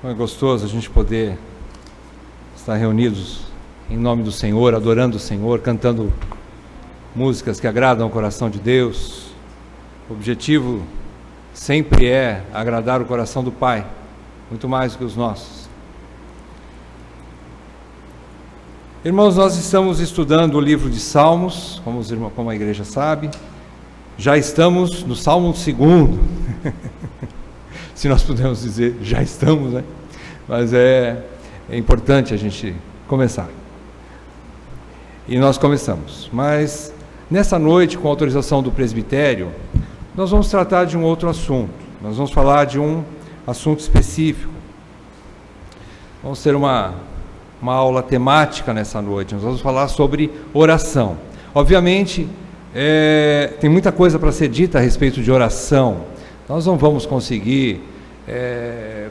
É gostoso a gente poder estar reunidos em nome do Senhor, adorando o Senhor, cantando músicas que agradam o coração de Deus. O objetivo sempre é agradar o coração do Pai, muito mais do que os nossos. Irmãos, nós estamos estudando o livro de Salmos, como a igreja sabe. Já estamos no Salmo 2º. Se nós pudermos dizer, já estamos, né? Mas é importante a gente começar. E nós começamos. Mas nessa noite, com a autorização do presbitério, nós vamos tratar de um outro assunto. Nós vamos falar de um assunto específico. Vamos ter uma aula temática nessa noite. Nós vamos falar sobre oração. Obviamente, tem muita coisa para ser dita a respeito de oração. Nós não vamos conseguir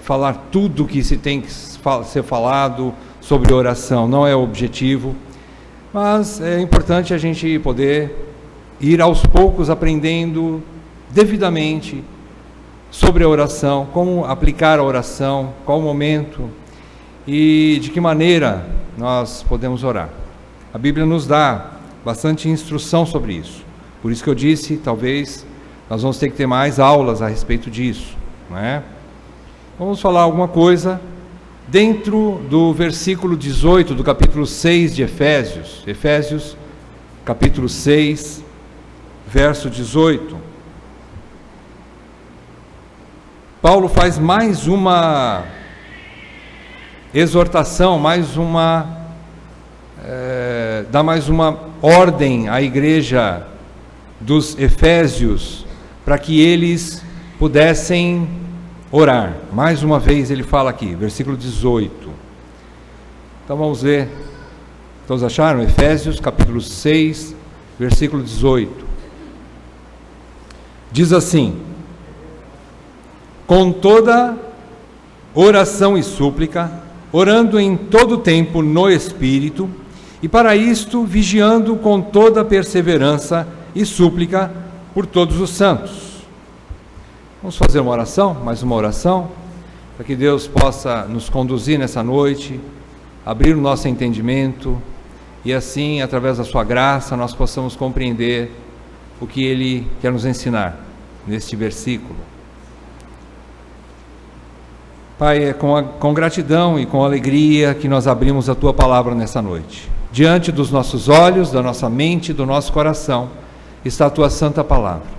falar tudo que se tem que ser falado sobre oração, não é o objetivo, mas é importante a gente poder ir aos poucos aprendendo devidamente sobre a oração, como aplicar a oração, qual o momento e de que maneira nós podemos orar. A Bíblia nos dá bastante instrução sobre isso, por isso que eu disse, talvez nós vamos ter que ter mais aulas a respeito disso, não é? Vamos falar alguma coisa dentro do versículo 18 do capítulo 6 de Efésios. Efésios, capítulo 6, verso 18. Paulo faz mais uma exortação, dá mais uma ordem à igreja dos Efésios, para que eles pudessem orar. Mais uma vez ele fala aqui, versículo 18. Então vamos ver. Todos acharam? Efésios capítulo 6, versículo 18. Diz assim: com toda oração e súplica, orando em todo tempo no Espírito, e para isto vigiando com toda perseverança e súplica por todos os santos. Vamos fazer uma oração, mais uma oração, para que Deus possa nos conduzir nessa noite, abrir o nosso entendimento, e assim, através da sua graça, nós possamos compreender o que Ele quer nos ensinar neste versículo. Pai, é com gratidão e com alegria que nós abrimos a Tua Palavra nessa noite. Diante dos nossos olhos, da nossa mente, do nosso coração, está a Tua Santa Palavra.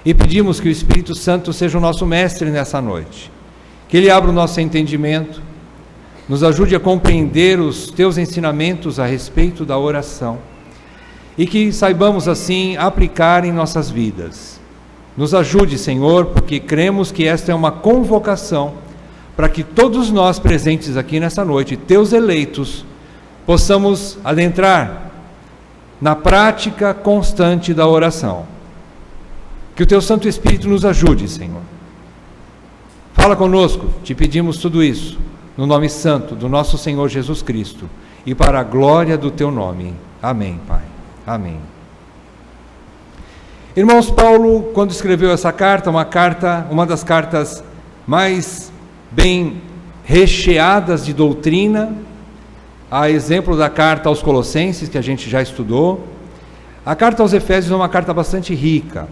E pedimos que o Espírito Santo seja o nosso mestre nessa noite. Que Ele abra o nosso entendimento, nos ajude a compreender os Teus ensinamentos a respeito da oração. E que saibamos assim aplicar em nossas vidas. Nos ajude, Senhor, porque cremos que esta é uma convocação para que todos nós presentes aqui nessa noite, Teus eleitos, possamos adentrar na prática constante da oração. Que o Teu Santo Espírito nos ajude, Senhor. Fala conosco, te pedimos tudo isso, no nome santo do nosso Senhor Jesus Cristo, e para a glória do Teu nome. Amém, Pai. Amém. Irmãos, Paulo, quando escreveu essa carta, uma das cartas mais bem recheadas de doutrina, a exemplo da carta aos Colossenses, que a gente já estudou, a carta aos Efésios é uma carta bastante rica,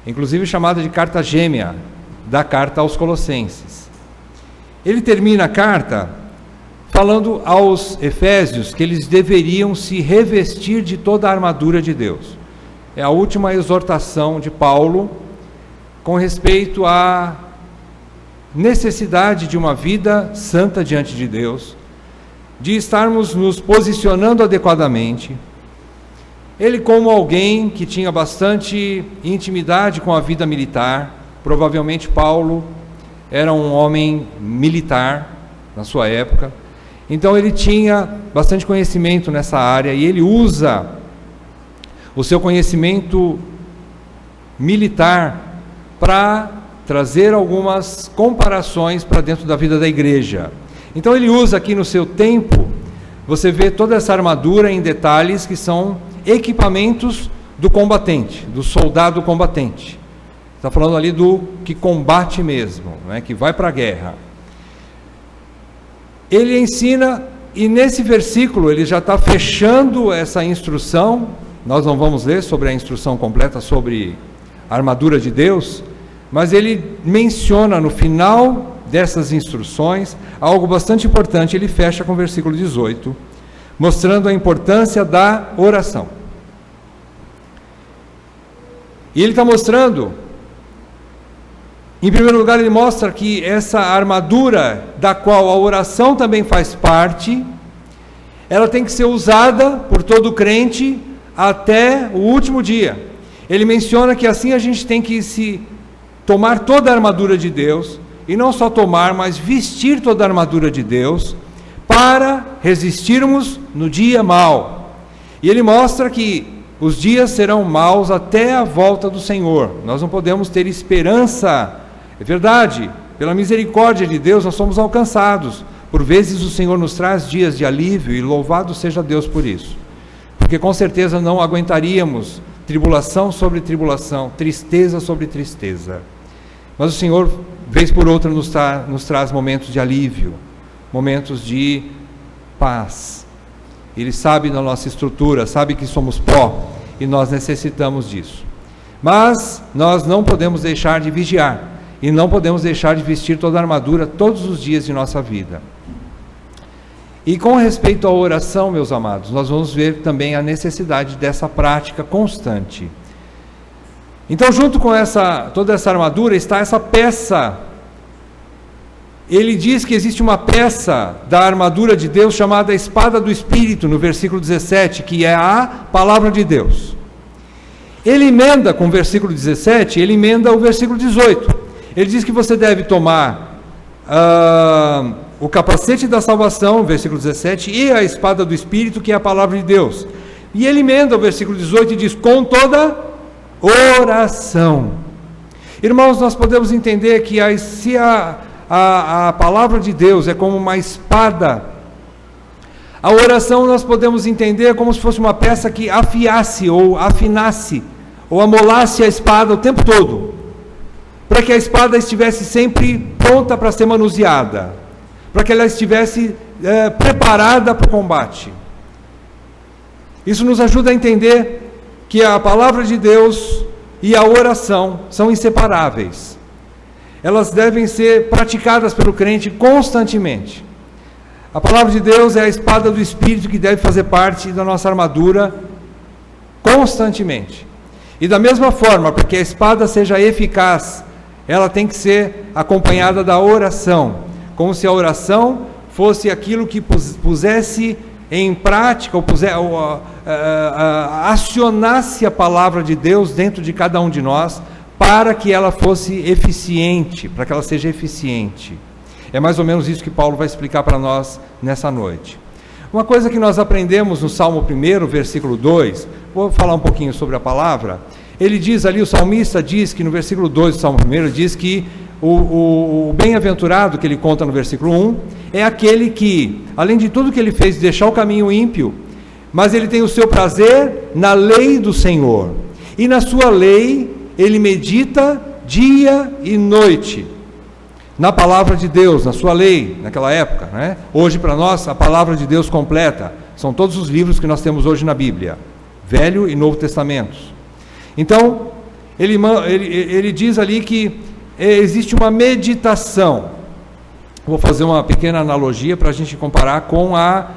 inclusive chamada de carta gêmea da carta aos Colossenses. Ele termina a carta falando aos Efésios que eles deveriam se revestir de toda a armadura de Deus. É a última exortação de Paulo com respeito à necessidade de uma vida santa diante de Deus, de estarmos nos posicionando adequadamente. Ele, como alguém que tinha bastante intimidade com a vida militar, provavelmente Paulo era um homem militar na sua época, então ele tinha bastante conhecimento nessa área, e ele usa o seu conhecimento militar para trazer algumas comparações para dentro da vida da igreja. Então ele usa aqui no seu tempo, você vê toda essa armadura em detalhes que são equipamentos do combatente, do soldado combatente. Está falando ali do que combate mesmo, né, que vai para a guerra. Ele ensina, e nesse versículo ele já está fechando essa instrução. Nós não vamos ler sobre a instrução completa sobre a armadura de Deus, mas ele menciona no final dessas instruções algo bastante importante. Ele fecha com o versículo 18, mostrando a importância da oração. E ele está mostrando, em primeiro lugar, ele mostra que essa armadura, da qual a oração também faz parte, ela tem que ser usada por todo crente até o último dia. Ele menciona que assim a gente tem que se tomar toda a armadura de Deus, e não só tomar, mas vestir toda a armadura de Deus, para resistirmos no dia mau. E ele mostra que os dias serão maus até a volta do Senhor. Nós não podemos ter esperança. É verdade, pela misericórdia de Deus nós somos alcançados. Por vezes o Senhor nos traz dias de alívio, e louvado seja Deus por isso. Porque com certeza não aguentaríamos tribulação sobre tribulação, tristeza sobre tristeza. Mas o Senhor, vez por outra, nos traz momentos de alívio, momentos de paz. Ele sabe da nossa estrutura, sabe que somos pó, e nós necessitamos disso. Mas nós não podemos deixar de vigiar, e não podemos deixar de vestir toda a armadura todos os dias de nossa vida. E com respeito à oração, meus amados, nós vamos ver também a necessidade dessa prática constante. Então, junto com toda essa armadura, está essa peça. Ele diz que existe uma peça da armadura de Deus chamada espada do Espírito, no versículo 17, que é a palavra de Deus. Ele emenda com o versículo 17, ele emenda o versículo 18. Ele diz que você deve tomar o capacete da salvação, versículo 17, e a espada do Espírito, que é a palavra de Deus. E ele emenda o versículo 18 e diz, com toda oração. Irmãos, nós podemos entender que se a palavra de Deus é como uma espada, a oração nós podemos entender como se fosse uma peça que afiasse, ou afinasse, ou amolasse a espada o tempo todo, para que a espada estivesse sempre pronta para ser manuseada, para que ela estivesse preparada para o combate. Isso nos ajuda a entender que a palavra de Deus e a oração são inseparáveis. Elas devem ser praticadas pelo crente constantemente. A palavra de Deus é a espada do Espírito que deve fazer parte da nossa armadura constantemente. E da mesma forma, para que a espada seja eficaz, ela tem que ser acompanhada da oração, como se a oração fosse aquilo que pusesse em prática, ou acionasse a palavra de Deus dentro de cada um de nós, para que ela fosse eficiente, para que ela seja eficiente. É mais ou menos isso que Paulo vai explicar para nós nessa noite. Uma coisa que nós aprendemos no Salmo 1, versículo 2, vou falar um pouquinho sobre a palavra. Ele diz ali, o salmista diz que no versículo 2 do Salmo 1, ele diz que o bem-aventurado, que ele conta no versículo 1, é aquele que, além de tudo que ele fez, deixar o caminho ímpio, mas ele tem o seu prazer na lei do Senhor, e na sua lei ele medita dia e noite, na palavra de Deus, na sua lei, naquela época, né? Hoje para nós, a palavra de Deus completa, são todos os livros que nós temos hoje na Bíblia, Velho e Novo Testamentos. Então, ele diz ali que existe uma meditação. Vou fazer uma pequena analogia para a gente comparar com a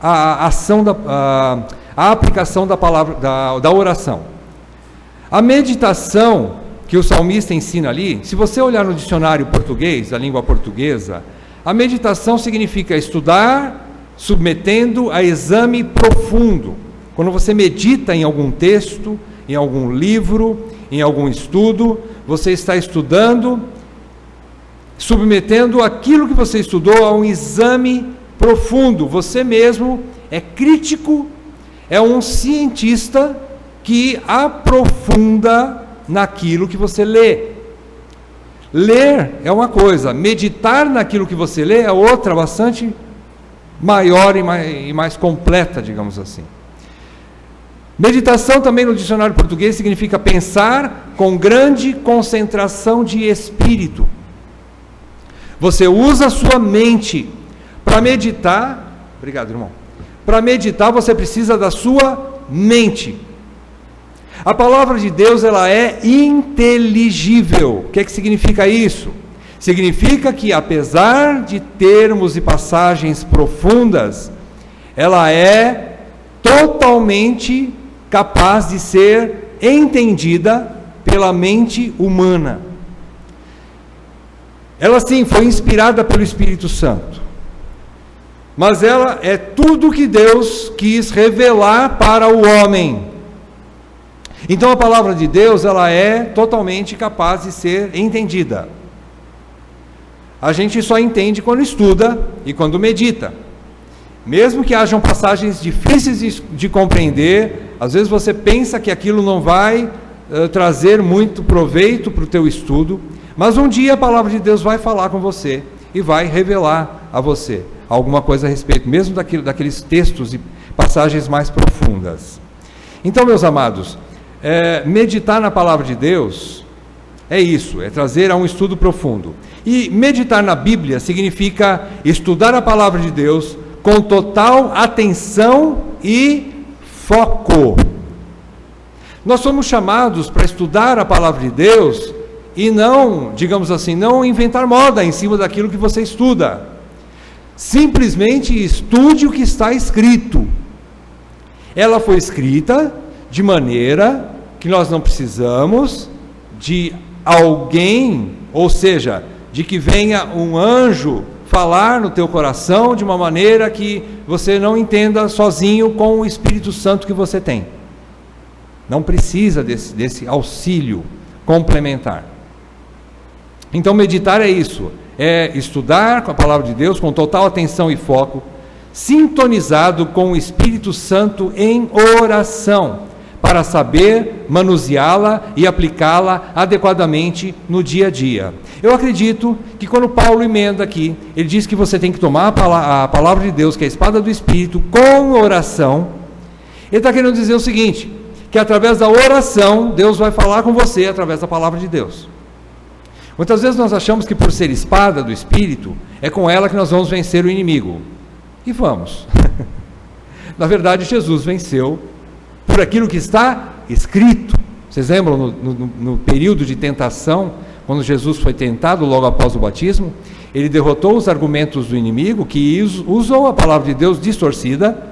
ação, a aplicação da palavra, da oração. A meditação que o salmista ensina ali, se você olhar no dicionário português, da língua portuguesa, a meditação significa estudar, submetendo a exame profundo. Quando você medita em algum texto, em algum livro, em algum estudo, você está estudando, submetendo aquilo que você estudou a um exame profundo. Você mesmo é crítico, é um cientista que aprofunda naquilo que você lê. Ler é uma coisa, meditar naquilo que você lê é outra, bastante maior e mais completa, digamos assim. Meditação também no dicionário português significa pensar com grande concentração de espírito. Você usa a sua mente para meditar. Obrigado, irmão. Para meditar você precisa da sua mente. A palavra de Deus, ela é inteligível. O que significa isso? Significa que, apesar de termos e passagens profundas, ela é totalmente capaz de ser entendida pela mente humana. Ela sim foi inspirada pelo Espírito Santo, mas ela é tudo que Deus quis revelar para o homem. Então a palavra de Deus, ela é totalmente capaz de ser entendida. A gente só entende quando estuda e quando medita. Mesmo que hajam passagens difíceis de compreender, às vezes você pensa que aquilo não vai trazer muito proveito para o teu estudo, mas um dia a palavra de Deus vai falar com você e vai revelar a você alguma coisa a respeito, mesmo daqueles textos e passagens mais profundas. Então, meus amados, meditar na palavra de Deus é isso, é trazer a um estudo profundo. E meditar na Bíblia significa estudar a palavra de Deus com total atenção e foco. Nós somos chamados para estudar a palavra de Deus e não, digamos assim, não inventar moda em cima daquilo que você estuda. Simplesmente estude o que está escrito. Ela foi escrita de maneira que nós não precisamos de alguém, ou seja, de que venha um anjo falar no teu coração de uma maneira que você não entenda sozinho com o Espírito Santo que você tem. Não precisa desse auxílio complementar. Então meditar é isso, é estudar com a palavra de Deus com total atenção e foco, sintonizado com o Espírito Santo em oração, para saber manuseá-la e aplicá-la adequadamente no dia a dia. Eu acredito que quando Paulo emenda aqui, ele diz que você tem que tomar a palavra de Deus, que é a espada do Espírito, com oração. Ele está querendo dizer o seguinte, que através da oração, Deus vai falar com você através da palavra de Deus. Muitas vezes nós achamos que por ser espada do Espírito, é com ela que nós vamos vencer o inimigo. E vamos. Na verdade, Jesus venceu por aquilo que está escrito. Vocês lembram no período de tentação, quando Jesus foi tentado logo após o batismo, ele derrotou os argumentos do inimigo, que usou a palavra de Deus distorcida,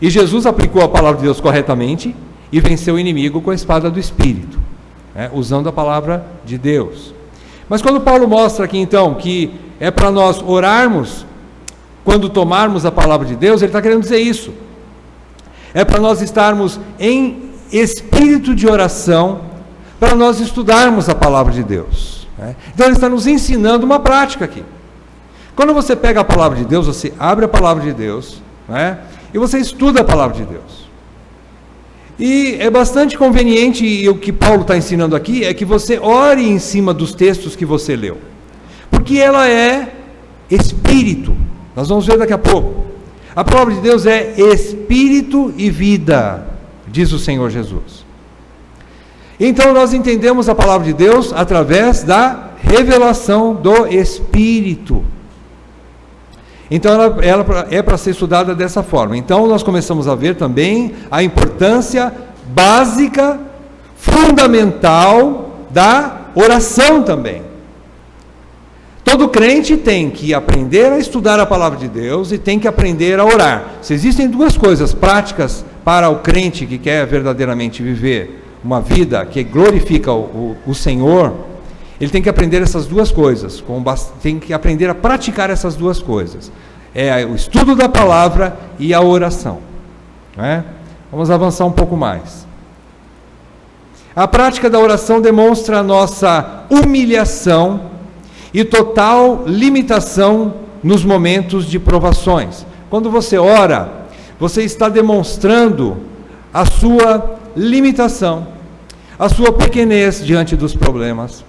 e Jesus aplicou a palavra de Deus corretamente, e venceu o inimigo com a espada do Espírito, usando a palavra de Deus. Mas quando Paulo mostra aqui então, que é para nós orarmos, quando tomarmos a palavra de Deus, ele está querendo dizer isso. É para nós estarmos em espírito de oração, para nós estudarmos a palavra de Deus. Então ele está nos ensinando uma prática aqui. Quando você pega a palavra de Deus, você abre a palavra de Deus, e você estuda a palavra de Deus. E é bastante conveniente, e o que Paulo está ensinando aqui, é que você ore em cima dos textos que você leu. Porque ela é espírito. Nós vamos ver daqui a pouco. A palavra de Deus é espírito e vida, diz o Senhor Jesus. Então nós entendemos a palavra de Deus através da revelação do Espírito. Então ela é para ser estudada dessa forma. Então nós começamos a ver também a importância básica, fundamental da oração também. Todo crente tem que aprender a estudar a palavra de Deus e tem que aprender a orar. Se existem duas coisas práticas para o crente que quer verdadeiramente viver uma vida que glorifica o Senhor, ele tem que aprender essas duas coisas, tem que aprender a praticar essas duas coisas. É o estudo da palavra e a oração. Vamos avançar um pouco mais. A prática da oração demonstra a nossa humilhação e total limitação nos momentos de provações. Quando você ora, você está demonstrando a sua limitação, a sua pequenez diante dos problemas,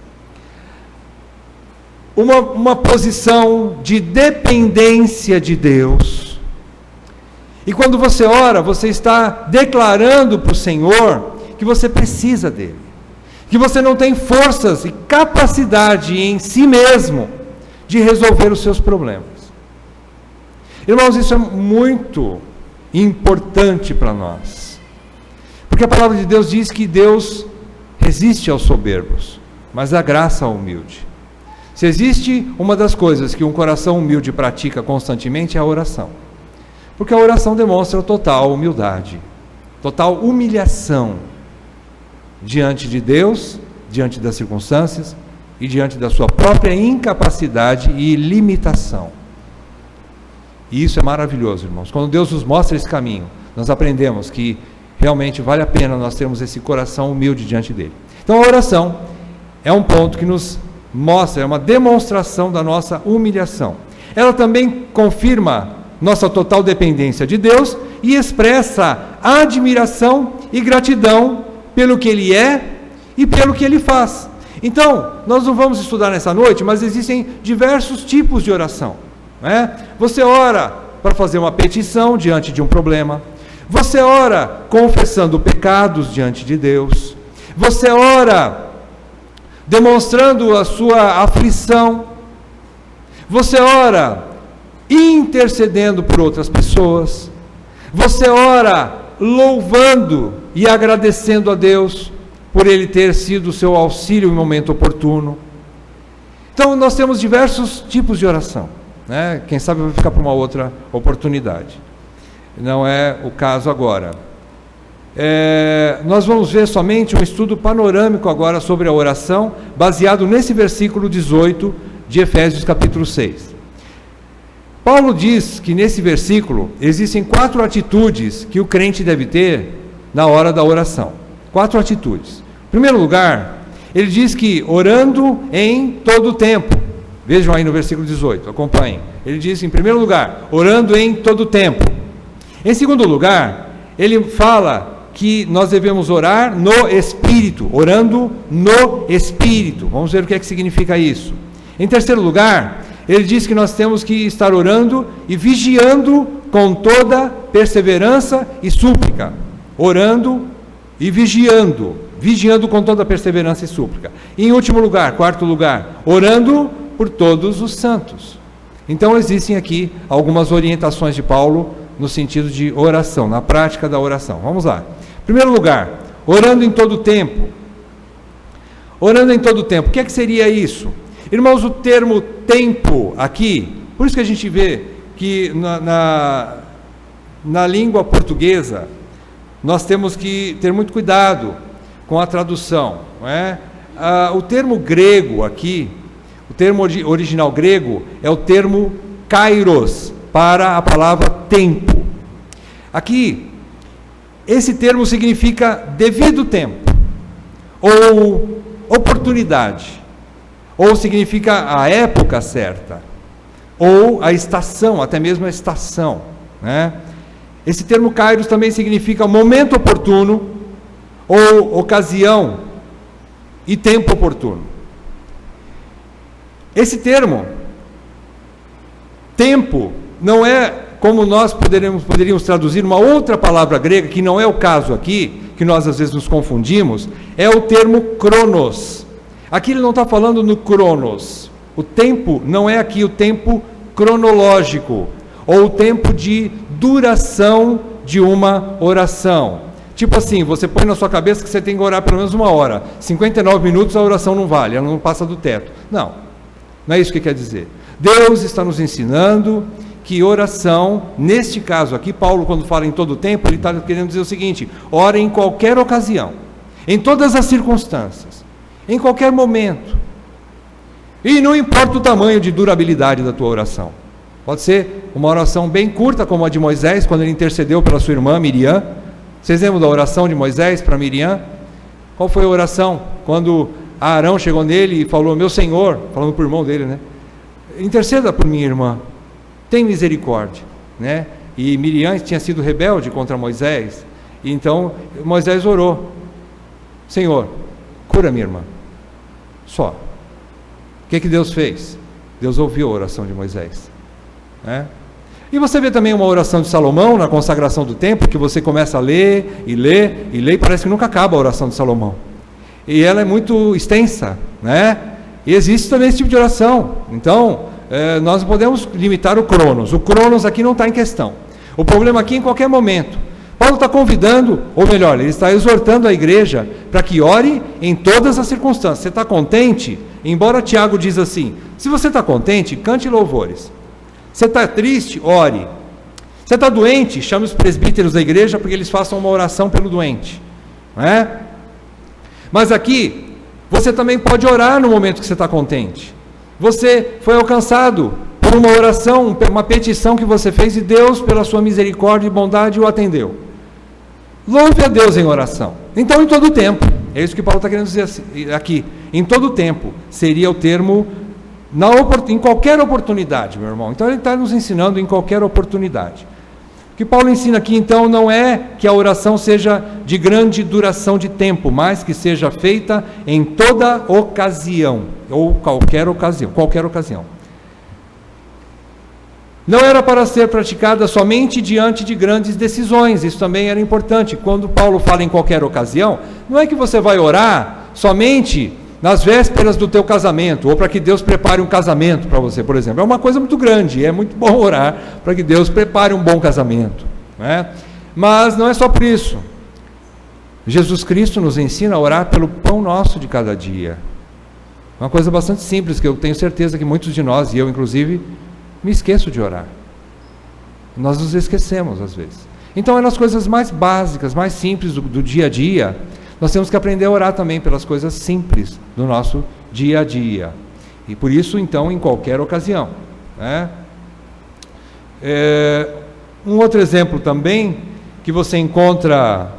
uma posição de dependência de Deus, E quando você ora, você está declarando para o Senhor que você precisa dele, que você não tem forças e capacidade em si mesmo de resolver os seus problemas. Irmãos, isso é muito importante para nós, porque a palavra de Deus diz que Deus resiste aos soberbos, mas dá graça ao humilde. Se existe uma das coisas que um coração humilde pratica constantemente, é a oração, porque a oração demonstra total humildade, total humilhação diante de Deus, diante das circunstâncias e diante da sua própria incapacidade e limitação. E isso é maravilhoso, irmãos. Quando Deus nos mostra esse caminho, nós aprendemos que realmente vale a pena nós termos esse coração humilde diante dele. Então a oração é um ponto que nos mostra, é uma demonstração da nossa humilhação. Ela também confirma nossa total dependência de Deus e expressa admiração e gratidão pelo que Ele é e pelo que Ele faz. Então, nós não vamos estudar nessa noite, mas existem diversos tipos de oração, né? Você ora para fazer uma petição diante de um problema, você ora confessando pecados diante de Deus, você ora demonstrando a sua aflição, você ora intercedendo por outras pessoas, você ora louvando e agradecendo a Deus por Ele ter sido o seu auxílio em momento oportuno. Então nós temos diversos tipos de oração, né? Quem sabe vai ficar para uma outra oportunidade, não é o caso agora. Nós vamos ver somente um estudo panorâmico agora sobre a oração, baseado nesse versículo 18 de Efésios capítulo 6. Paulo diz que nesse versículo existem 4 atitudes que o crente deve ter na hora da oração. 4 atitudes. Em primeiro lugar, ele diz que orando em todo o tempo. Vejam aí no versículo 18, acompanhem. Ele diz em primeiro lugar, orando em todo o tempo. Em segundo lugar, ele fala que nós devemos orar no Espírito, orando no Espírito. Vamos ver o que é que significa isso. Em terceiro lugar, ele diz que nós temos que estar orando e vigiando com toda perseverança e súplica. Orando e vigiando com toda perseverança e súplica. E em último lugar, quarto lugar, orando por todos os santos. Então existem aqui algumas orientações de Paulo no sentido de oração, na prática da oração. Vamos lá. Em primeiro lugar, orando em todo o tempo. Orando em todo o tempo. O que é que seria isso? Irmãos, o termo tempo aqui, por isso que a gente vê que na língua portuguesa nós temos que ter muito cuidado com a tradução, não é? O termo grego aqui, o termo original grego é o termo kairos, para a palavra tempo. Aqui, esse termo significa devido tempo, ou oportunidade, ou significa a época certa, ou a estação, até mesmo a estação, né? Esse termo kairos também significa momento oportuno, ou ocasião e tempo oportuno. Esse termo, tempo, não é como nós poderíamos traduzir uma outra palavra grega, que não é o caso aqui, que nós às vezes nos confundimos, é o termo cronos. Aqui ele não está falando no cronos. O tempo não é aqui o tempo cronológico, ou o tempo de duração de uma oração. Tipo assim, você põe na sua cabeça que você tem que orar pelo menos 1 hora. 59 minutos a oração não vale, ela não passa do teto. Não é isso que quer dizer. Deus está nos ensinando que oração, neste caso aqui, Paulo quando fala em todo o tempo, ele está querendo dizer o seguinte: ore em qualquer ocasião, em todas as circunstâncias, em qualquer momento, e não importa o tamanho de durabilidade da tua oração. Pode ser uma oração bem curta, como a de Moisés, quando ele intercedeu pela sua irmã Miriam. Vocês lembram da oração de Moisés para Miriam? Qual foi a oração? Quando Arão chegou nele e falou: meu Senhor, falando para o irmão dele, né? Interceda por minha irmã, tem misericórdia, né? E Miriam tinha sido rebelde contra Moisés, e então Moisés orou: Senhor, cura minha irmã. Só. O que Deus fez? Deus ouviu a oração de Moisés, né? E você vê também uma oração de Salomão na consagração do templo, que você começa a ler, e ler, e ler, e parece que nunca acaba a oração de Salomão. E ela é muito extensa, né? E existe também esse tipo de oração. Então, nós não podemos limitar o Cronos. O Cronos aqui não está em questão. O problema aqui, em qualquer momento, Paulo está convidando, ou melhor, ele está exortando a igreja para que ore em todas as circunstâncias. Você está contente? Embora Tiago diz assim, se você está contente, cante louvores. Você está triste? Ore. Você está doente? Chame os presbíteros da igreja para que eles façam uma oração pelo doente. Não é? Mas aqui, você também pode orar no momento que você está contente. Você foi alcançado por uma oração, uma petição que você fez e Deus, pela sua misericórdia e bondade, o atendeu. Louve a Deus em oração. Então, em todo tempo, é isso que Paulo está querendo dizer aqui. Em todo tempo, seria o termo em qualquer oportunidade, meu irmão. Então, ele está nos ensinando em qualquer oportunidade. O que Paulo ensina aqui, então, não é que a oração seja de grande duração de tempo, mas que seja feita em toda ocasião, ou qualquer ocasião. Não era para ser praticada somente diante de grandes decisões, isso também era importante. Quando Paulo fala em qualquer ocasião, não é que você vai orar somente nas vésperas do teu casamento, ou para que Deus prepare um casamento para você, por exemplo. É uma coisa muito grande, é muito bom orar para que Deus prepare um bom casamento, né? Mas não é só por isso. Jesus Cristo nos ensina a orar pelo pão nosso de cada dia. Uma coisa bastante simples, que eu tenho certeza que muitos de nós, e eu inclusive, me esqueço de orar. Nós nos esquecemos às vezes. Então é nas coisas mais básicas, mais simples do dia a dia. Nós temos que aprender a orar também pelas coisas simples do nosso dia a dia. E por isso, então, em qualquer ocasião, né? Um outro exemplo também que você encontra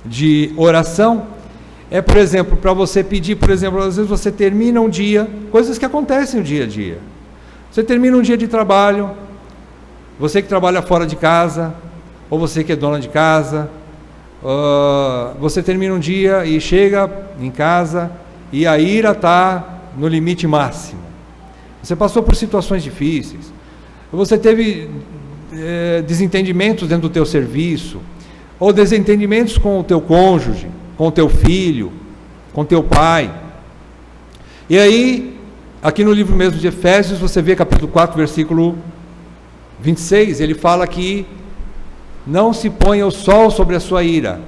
de oração é, por exemplo, para você pedir, por exemplo, às vezes você termina um dia, coisas que acontecem no dia a dia. Você termina um dia de trabalho, você que trabalha fora de casa, ou você que é dona de casa, você termina um dia e chega em casa e a ira está no limite máximo. Você passou por situações difíceis, você teve desentendimentos dentro do teu serviço, ou desentendimentos com o teu cônjuge, com o teu filho, com o teu pai. E aí, aqui no livro mesmo de Efésios, você vê capítulo 4, versículo 26, ele fala que não se ponha o sol sobre a sua ira.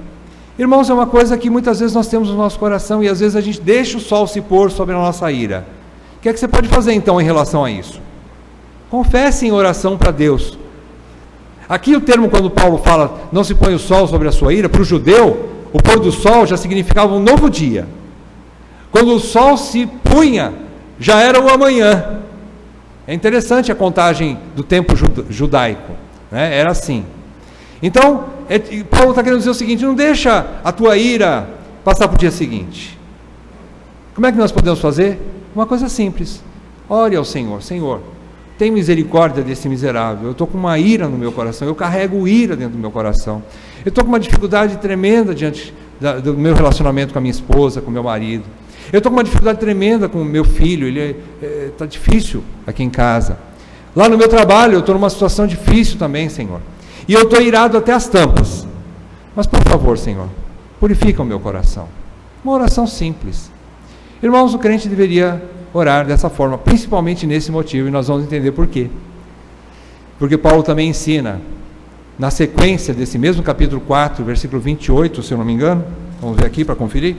Irmãos, é uma coisa que muitas vezes nós temos no nosso coração e às vezes a gente deixa o sol se pôr sobre a nossa ira. O que é que você pode fazer então em relação a isso? Confesse em oração para Deus. Aqui o termo, quando Paulo fala não se põe o sol sobre a sua ira, para o judeu, o pôr do sol já significava um novo dia. Quando o sol se punha, já era o amanhã. É interessante a contagem do tempo judaico, né? Era assim. Então, Paulo está querendo dizer o seguinte: não deixa a tua ira passar para o dia seguinte. Como é que nós podemos fazer? Uma coisa simples: ore ao Senhor. Senhor, tem misericórdia desse miserável. Eu estou com uma ira no meu coração, eu carrego ira dentro do meu coração. Eu estou com uma dificuldade tremenda diante do meu relacionamento com a minha esposa, com o meu marido. Eu estou com uma dificuldade tremenda com o meu filho, ele está difícil aqui em casa. Lá no meu trabalho, eu estou numa situação difícil também, Senhor. E eu estou irado até as tampas. Mas, por favor, Senhor, purifica o meu coração. Uma oração simples. Irmãos, o crente deveria orar dessa forma, principalmente nesse motivo, e nós vamos entender por quê. Porque Paulo também ensina, na sequência desse mesmo capítulo 4, versículo 28, se eu não me engano, vamos ver aqui para conferir.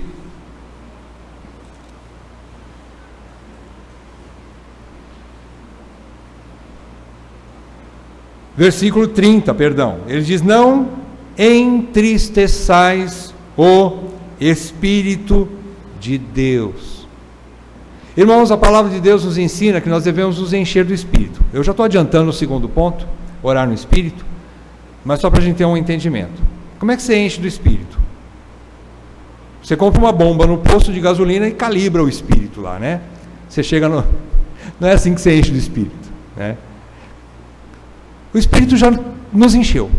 Versículo 30, perdão, ele diz: não entristeçais o Espírito de Deus. Irmãos, a palavra de Deus nos ensina que nós devemos nos encher do Espírito. Eu já estou adiantando o segundo ponto, orar no Espírito, mas só para a gente ter um entendimento. Como é que você enche do Espírito? Você compra uma bomba no posto de gasolina e calibra o Espírito lá, né? Você chega no... Não é assim que você enche do Espírito, né? O Espírito já nos encheu.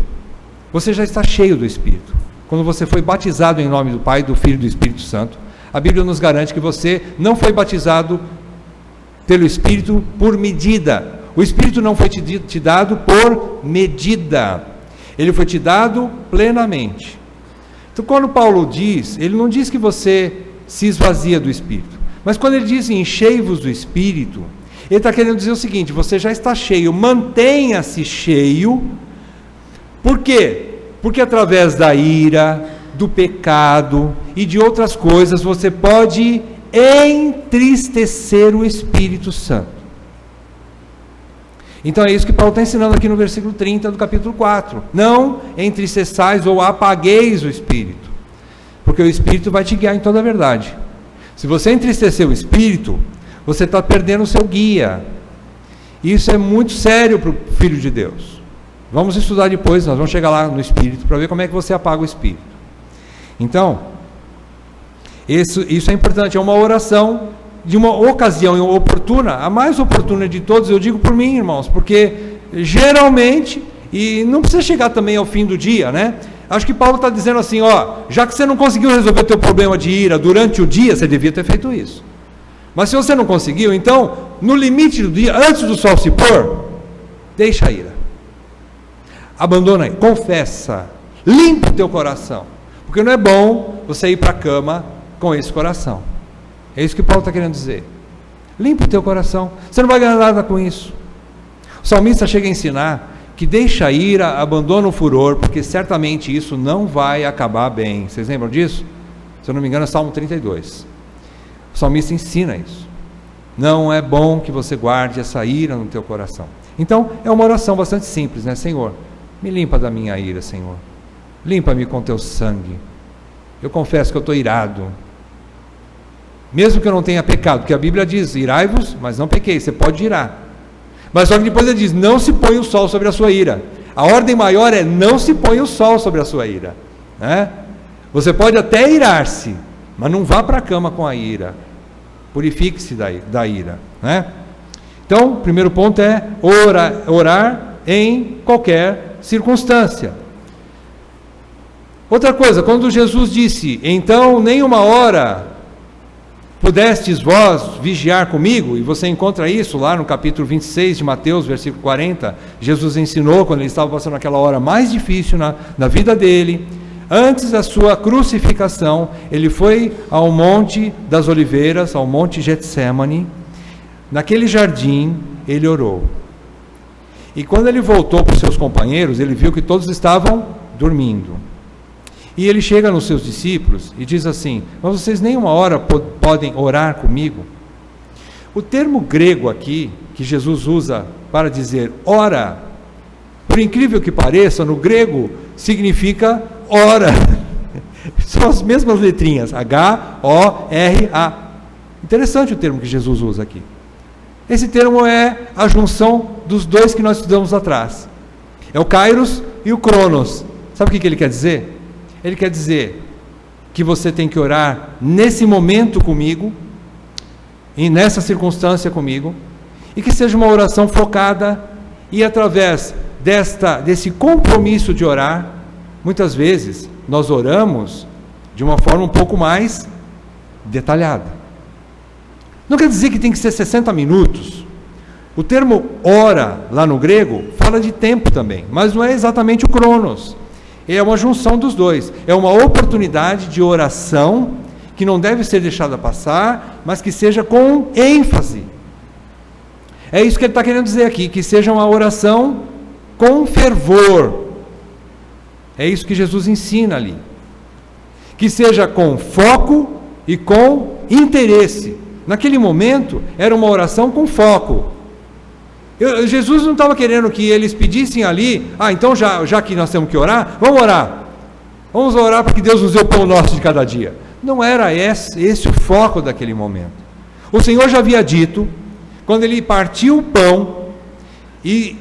Você já está cheio do Espírito. Quando você foi batizado em nome do Pai, do Filho e do Espírito Santo, a Bíblia nos garante que você não foi batizado pelo Espírito por medida, O Espírito não foi te dado por medida, ele foi te dado plenamente. Então, quando Paulo diz, ele não diz que você se esvazia do Espírito, mas quando ele diz enchei-vos do Espírito, ele está querendo dizer o seguinte: você já está cheio, mantenha-se cheio. Por quê? Porque através da ira, do pecado e de outras coisas, você pode entristecer o Espírito Santo. Então é isso que Paulo está ensinando aqui no versículo 30 do capítulo 4. Não entristeçais ou apagueis o Espírito, porque o Espírito vai te guiar em toda a verdade. Se você entristecer o Espírito, você está perdendo o seu guia. Isso é muito sério para o Filho de Deus. Vamos estudar depois, nós vamos chegar lá no Espírito, para ver como é que você apaga o Espírito. Então, isso é importante, é uma oração de uma ocasião oportuna, a mais oportuna de todos, eu digo por mim, irmãos, porque geralmente, e não precisa chegar também ao fim do dia, né? Acho que Paulo está dizendo assim, ó, já que você não conseguiu resolver o teu problema de ira durante o dia, você devia ter feito isso. Mas se você não conseguiu, então, no limite do dia, antes do sol se pôr, deixa a ira. Abandona aí, confessa, limpa o teu coração, porque não é bom você ir para a cama com esse coração. É isso que Paulo está querendo dizer. Limpa o teu coração, você não vai ganhar nada com isso. O salmista chega a ensinar que deixa a ira, abandona o furor, porque certamente isso não vai acabar bem. Vocês lembram disso? Se eu não me engano é Salmo 32. O salmista ensina isso. Não é bom que você guarde essa ira no teu coração. Então é uma oração bastante simples, né? Senhor, me limpa da minha ira, Senhor. Limpa-me com teu sangue. Eu confesso que eu estou irado. Mesmo que eu não tenha pecado, porque a Bíblia diz, irai-vos, mas não pequei, você pode irar. Mas só que depois ele diz, não se põe o sol sobre a sua ira. A ordem maior é, não se põe o sol sobre a sua ira. Né? Você pode até irar-se, mas não vá para a cama com a ira. Purifique-se da ira. Né? Então, o primeiro ponto é orar em qualquer circunstância. Outra coisa, quando Jesus disse, então nem uma hora pudestes vós vigiar comigo, e você encontra isso lá no capítulo 26 de Mateus, versículo 40, Jesus ensinou quando ele estava passando aquela hora mais difícil na vida dele, antes da sua crucificação, ele foi ao Monte das Oliveiras, ao Monte Getsemane, naquele jardim ele orou, e quando ele voltou para os seus companheiros, ele viu que todos estavam dormindo, e ele chega nos seus discípulos e diz assim, mas vocês nem uma hora podem orar comigo? O termo grego aqui, que Jesus usa para dizer ora, por incrível que pareça, no grego significa ora. São as mesmas letrinhas, H-O-R-A. Interessante o termo que Jesus usa aqui. Esse termo é a junção dos dois que nós estudamos atrás. É o kairos e o cronos. Sabe o que ele quer dizer? Ele quer dizer que você tem que orar nesse momento comigo, e nessa circunstância comigo, e que seja uma oração focada, e através desse compromisso de orar, muitas vezes nós oramos de uma forma um pouco mais detalhada. Não quer dizer que tem que ser 60 minutos. O termo hora, lá no grego, fala de tempo também, mas não é exatamente o cronos. É uma junção dos dois, é uma oportunidade de oração que não deve ser deixada passar, mas que seja com ênfase. É isso que ele está querendo dizer aqui, que seja uma oração com fervor. É isso que Jesus ensina ali. Que seja com foco e com interesse. Naquele momento, era uma oração com foco. Jesus não estava querendo que eles pedissem ali, então já que nós temos que orar, vamos orar. Vamos orar para que Deus nos dê o pão nosso de cada dia. Não era esse o foco daquele momento. O Senhor já havia dito, quando ele partiu o pão e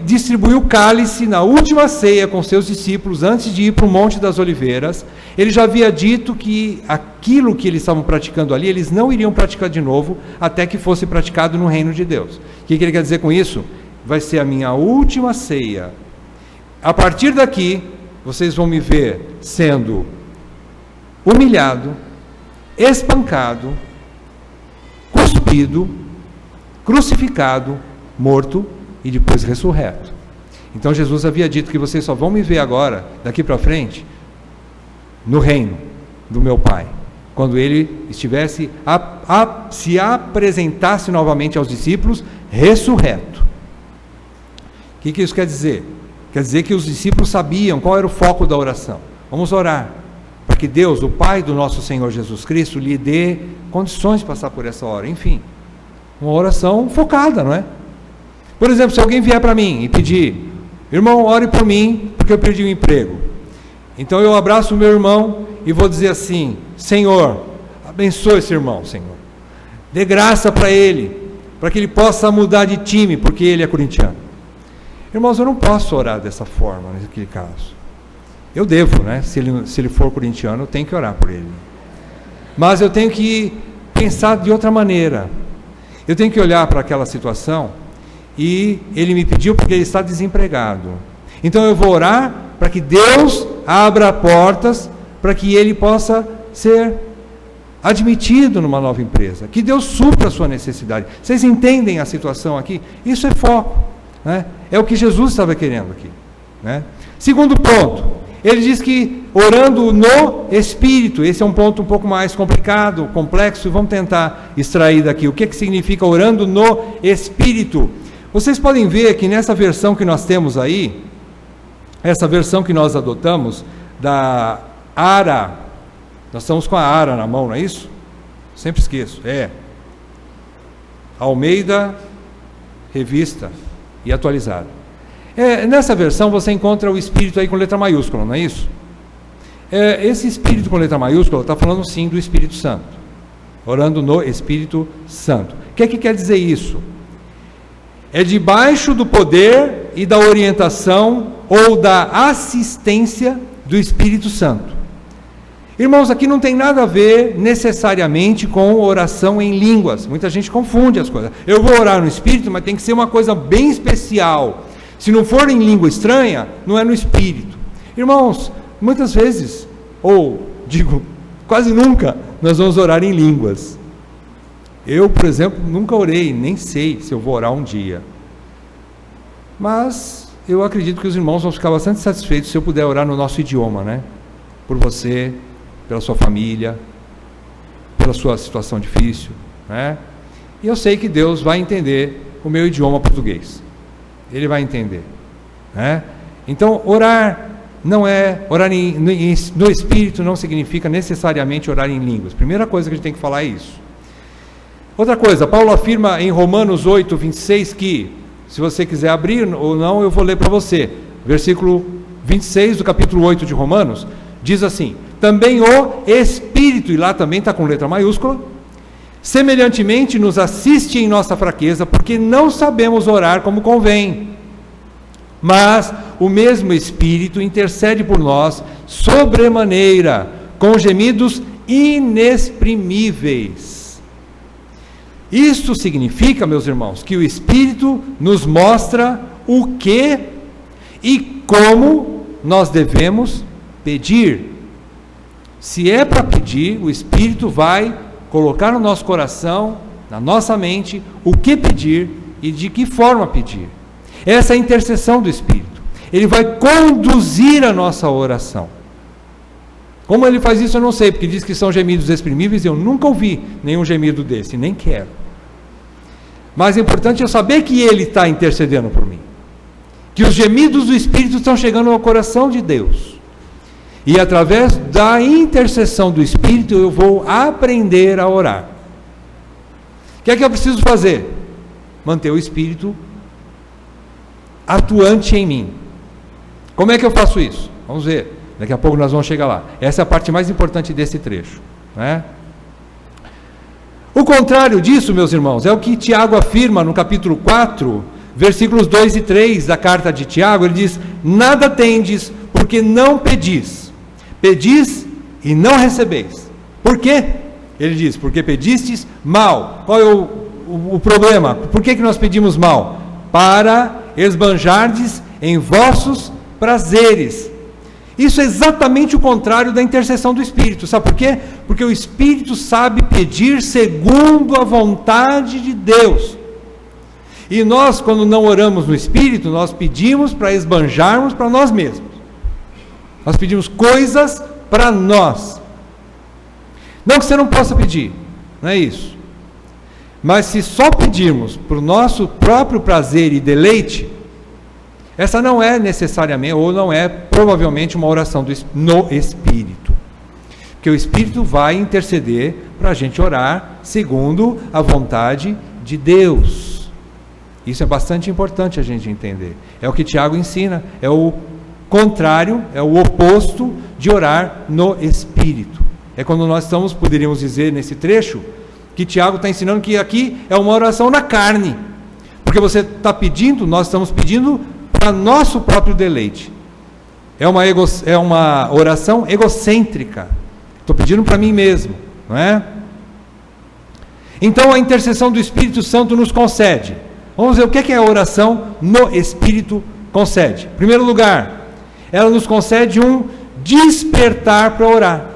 distribuiu o cálice na última ceia com seus discípulos, antes de ir para o Monte das Oliveiras, ele já havia dito que aquilo que eles estavam praticando ali, eles não iriam praticar de novo, até que fosse praticado no reino de Deus. O que ele quer dizer com isso? Vai ser a minha última ceia. A partir daqui, vocês vão me ver sendo humilhado, espancado, cuspido, crucificado, morto e depois ressurreto. Então Jesus havia dito que vocês só vão me ver agora, daqui para frente, no reino do meu Pai, quando ele estivesse se apresentasse novamente aos discípulos ressurreto. O que isso quer dizer? Quer dizer que os discípulos sabiam qual era o foco da oração. Vamos orar para que Deus, o Pai do nosso Senhor Jesus Cristo, lhe dê condições de passar por essa hora. Enfim, uma oração focada, não é? Por exemplo, se alguém vier para mim e pedir: irmão, ore por mim porque eu perdi o emprego. Então eu abraço o meu irmão e vou dizer assim: Senhor, abençoe esse irmão, Senhor. Dê graça para ele, para que ele possa mudar de time, porque ele é corintiano. Irmãos, eu não posso orar dessa forma, naquele caso. Eu devo, né? Se ele for corintiano, eu tenho que orar por ele. Mas eu tenho que pensar de outra maneira. Eu tenho que olhar para aquela situação e ele me pediu porque ele está desempregado. Então eu vou orar para que Deus abra portas para que ele possa ser admitido numa nova empresa, que Deus supra a sua necessidade. Vocês entendem a situação aqui? Isso é foco, né? É o que Jesus estava querendo aqui, né? Segundo ponto, ele diz que orando no Espírito. Esse é um ponto um pouco mais complicado, complexo, e vamos tentar extrair daqui. O que significa orando no Espírito? Vocês podem ver que nessa versão que nós temos aí, essa versão que nós adotamos, da ARA, nós estamos com a ARA na mão, não é isso? Sempre esqueço, Almeida, Revista e Atualizada. Nessa versão você encontra o Espírito aí com letra maiúscula, não é isso? Esse Espírito com letra maiúscula está falando sim do Espírito Santo, orando no Espírito Santo. O que quer dizer isso? É debaixo do poder e da orientação ou da assistência do Espírito Santo. Irmãos, aqui não tem nada a ver necessariamente com oração em línguas. Muita gente confunde as coisas. Eu vou orar no Espírito, mas tem que ser uma coisa bem especial. Se não for em língua estranha, não é no Espírito. Irmãos, muitas vezes, ou digo, quase nunca, nós vamos orar em línguas. Eu, por exemplo, nunca orei, nem sei se eu vou orar um dia. Mas eu acredito que os irmãos vão ficar bastante satisfeitos se eu puder orar no nosso idioma, né? Por você, pela sua família, pela sua situação difícil, né? E eu sei que Deus vai entender o meu idioma português. Ele vai entender, né? Então, orar no Espírito não significa necessariamente orar em línguas. Primeira coisa que a gente tem que falar é isso. Outra coisa, Paulo afirma em Romanos 8, 26 que, se você quiser abrir ou não, eu vou ler para você. Versículo 26 do capítulo 8 de Romanos, diz assim: também o Espírito, e lá também está com letra maiúscula, semelhantemente nos assiste em nossa fraqueza, porque não sabemos orar como convém. Mas o mesmo Espírito intercede por nós sobremaneira, com gemidos inexprimíveis. Isto significa, meus irmãos, que o Espírito nos mostra o que e como nós devemos pedir. Se é para pedir, o Espírito vai colocar no nosso coração, na nossa mente, o que pedir e de que forma pedir. Essa é a intercessão do Espírito. Ele vai conduzir a nossa oração. Como ele faz isso eu não sei, porque diz que são gemidos exprimíveis, eu nunca ouvi nenhum gemido desse, nem quero. Mas é importante eu saber que ele está intercedendo por mim, que os gemidos do Espírito estão chegando ao coração de Deus, e através da intercessão do Espírito eu vou aprender a orar. O que é que eu preciso fazer? Manter o Espírito atuante em mim. Como é que eu faço isso? Vamos ver, daqui a pouco nós vamos chegar lá. Essa é a parte mais importante desse trecho, né? O contrário disso, meus irmãos, é o que Tiago afirma no capítulo 4, versículos 2 e 3 da carta de Tiago. Ele diz: nada tendes, porque não pedis. Pedis e não recebeis. Por quê? Ele diz: porque pedistes mal. Qual é o problema? Por que nós pedimos mal? Para esbanjardes em vossos prazeres. Isso é exatamente o contrário da intercessão do Espírito. Sabe por quê? Porque o Espírito sabe pedir segundo a vontade de Deus. E nós, quando não oramos no Espírito, nós pedimos para esbanjarmos para nós mesmos. Nós pedimos coisas para nós. Não que você não possa pedir, não é isso. Mas se só pedirmos para o nosso próprio prazer e deleite, essa não é necessariamente, ou não é provavelmente uma oração no Espírito. Porque o Espírito vai interceder para a gente orar segundo a vontade de Deus. Isso é bastante importante a gente entender. É o que Tiago ensina, é o contrário, é o oposto de orar no Espírito. É quando nós estamos, poderíamos dizer nesse trecho, que Tiago está ensinando que aqui é uma oração na carne. Porque você está pedindo, nós estamos pedindo para nosso próprio deleite. É uma oração egocêntrica. Estou pedindo para mim mesmo, não é? Então a intercessão do Espírito Santo nos concede. Vamos ver o que é a oração no Espírito concede. Em primeiro lugar, ela nos concede um despertar para orar.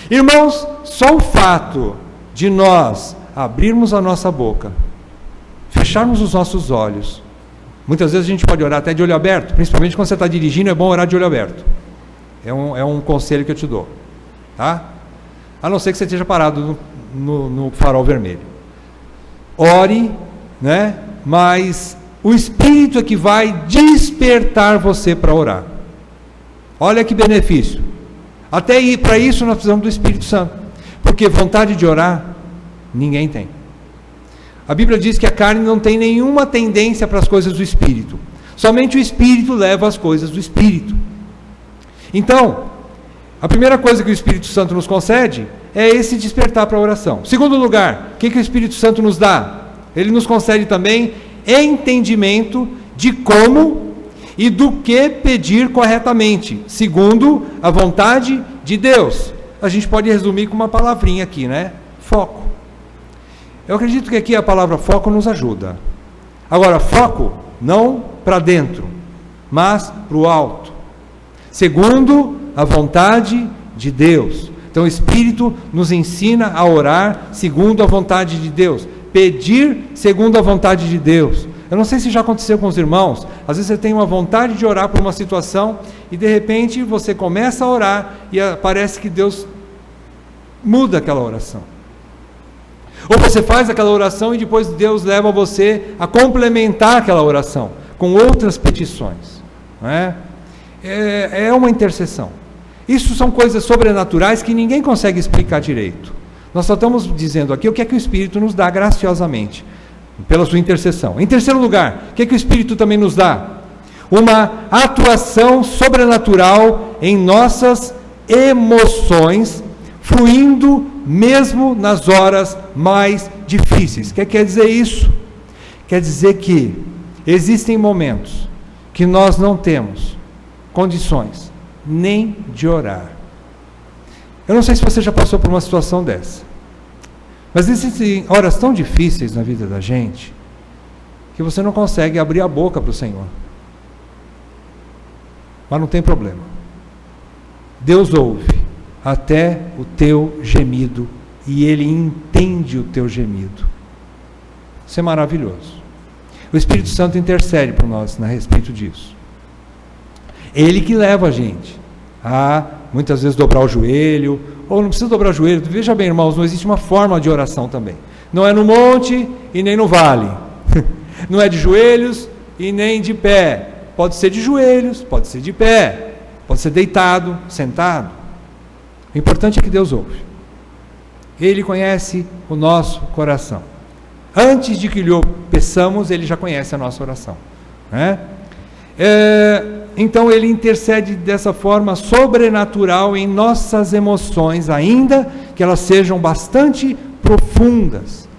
Irmãos, só o fato de nós abrirmos a nossa boca, fecharmos os nossos olhos, muitas vezes a gente pode orar até de olho aberto, principalmente quando você está dirigindo, é bom orar de olho aberto. É um conselho que eu te dou, tá? A não ser que você esteja parado no farol vermelho. Ore, né? Mas o Espírito é que vai despertar você para orar. Olha que benefício. Até para isso nós precisamos do Espírito Santo. Porque vontade de orar, ninguém tem. A Bíblia diz que a carne não tem nenhuma tendência para as coisas do Espírito. Somente o Espírito leva as coisas do Espírito. Então, a primeira coisa que o Espírito Santo nos concede é esse despertar para a oração. Segundo lugar, o que o Espírito Santo nos dá? Ele nos concede também entendimento de como e do que pedir corretamente, segundo a vontade de Deus. A gente pode resumir com uma palavrinha aqui, né? Foco. Eu acredito que aqui a palavra foco nos ajuda. Agora, foco não para dentro, mas para o alto, segundo a vontade de Deus. Então o Espírito nos ensina a orar segundo a vontade de Deus, pedir segundo a vontade de Deus. Eu não sei se já aconteceu com os irmãos, às vezes você tem uma vontade de orar por uma situação e de repente você começa a orar e parece que Deus muda aquela oração. Ou você faz aquela oração e depois Deus leva você a complementar aquela oração com outras petições. Não é? É uma intercessão. Isso são coisas sobrenaturais que ninguém consegue explicar direito. Nós só estamos dizendo aqui o que é que o Espírito nos dá graciosamente, pela sua intercessão. Em terceiro lugar, o que é que o Espírito também nos dá? Uma atuação sobrenatural em nossas emoções, fluindo mesmo nas horas mais difíceis. O que quer dizer isso? Quer dizer que existem momentos que nós não temos condições nem de orar. Eu não sei se você já passou por uma situação dessa, mas existem horas tão difíceis na vida da gente que você não consegue abrir a boca para o Senhor. Mas não tem problema. Deus ouve até o teu gemido e Ele entende o teu gemido. Isso é maravilhoso. O Espírito Santo intercede por nós a respeito disso. Ele que leva a gente a muitas vezes dobrar o joelho, ou não precisa dobrar o joelho. Veja bem, irmãos, não existe uma forma de oração também. Não é no monte e nem no vale. Não é de joelhos e nem de pé. Pode ser de joelhos, pode ser de pé, pode ser deitado, sentado. O importante é que Deus ouve. Ele conhece o nosso coração. Antes de que lhe peçamos, Ele já conhece a nossa oração. Né? Então Ele intercede dessa forma sobrenatural em nossas emoções, ainda que elas sejam bastante profundas.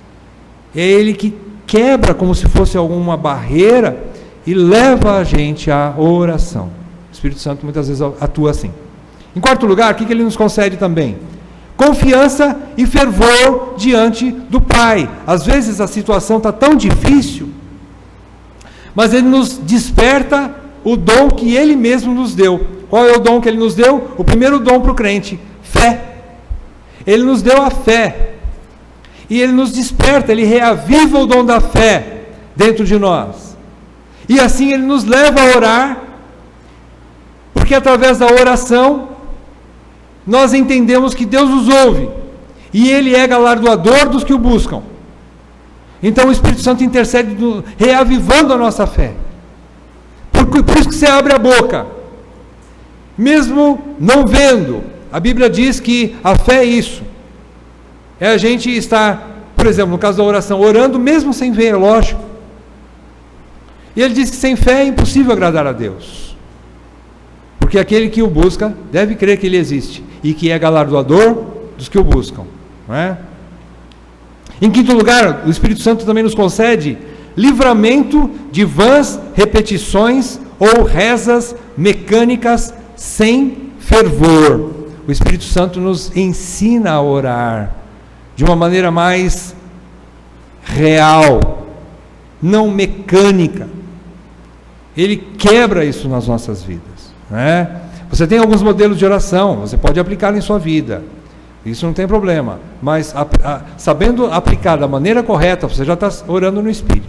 É Ele que quebra como se fosse alguma barreira e leva a gente à oração. O Espírito Santo muitas vezes atua assim. Em quarto lugar, o que Ele nos concede também? Confiança e fervor diante do Pai. Às vezes a situação está tão difícil, mas Ele nos desperta o dom que Ele mesmo nos deu. Qual é o dom que Ele nos deu? O primeiro dom para o crente: fé. Ele nos deu a fé. E Ele nos desperta, Ele reaviva o dom da fé. dentro de nós. E assim Ele nos leva a orar, porque através da oração, nós entendemos que Deus nos ouve, e Ele é galardoador dos que o buscam. Então o Espírito Santo intercede, reavivando a nossa fé. Por isso que você abre a boca, mesmo não vendo. A Bíblia diz que a fé é isso, é a gente estar, por exemplo, no caso da oração, orando mesmo sem ver, é lógico. E ele diz que sem fé é impossível agradar a Deus, porque aquele que o busca deve crer que Ele existe, e que é galardoador dos que o buscam, não é? Em quinto lugar, o Espírito Santo também nos concede livramento de vãs repetições ou rezas mecânicas sem fervor. O Espírito Santo nos ensina a orar de uma maneira mais real, não mecânica. Ele quebra isso nas nossas vidas, né? Você tem alguns modelos de oração, você pode aplicar em sua vida, isso não tem problema, mas sabendo aplicar da maneira correta, você já está orando no Espírito,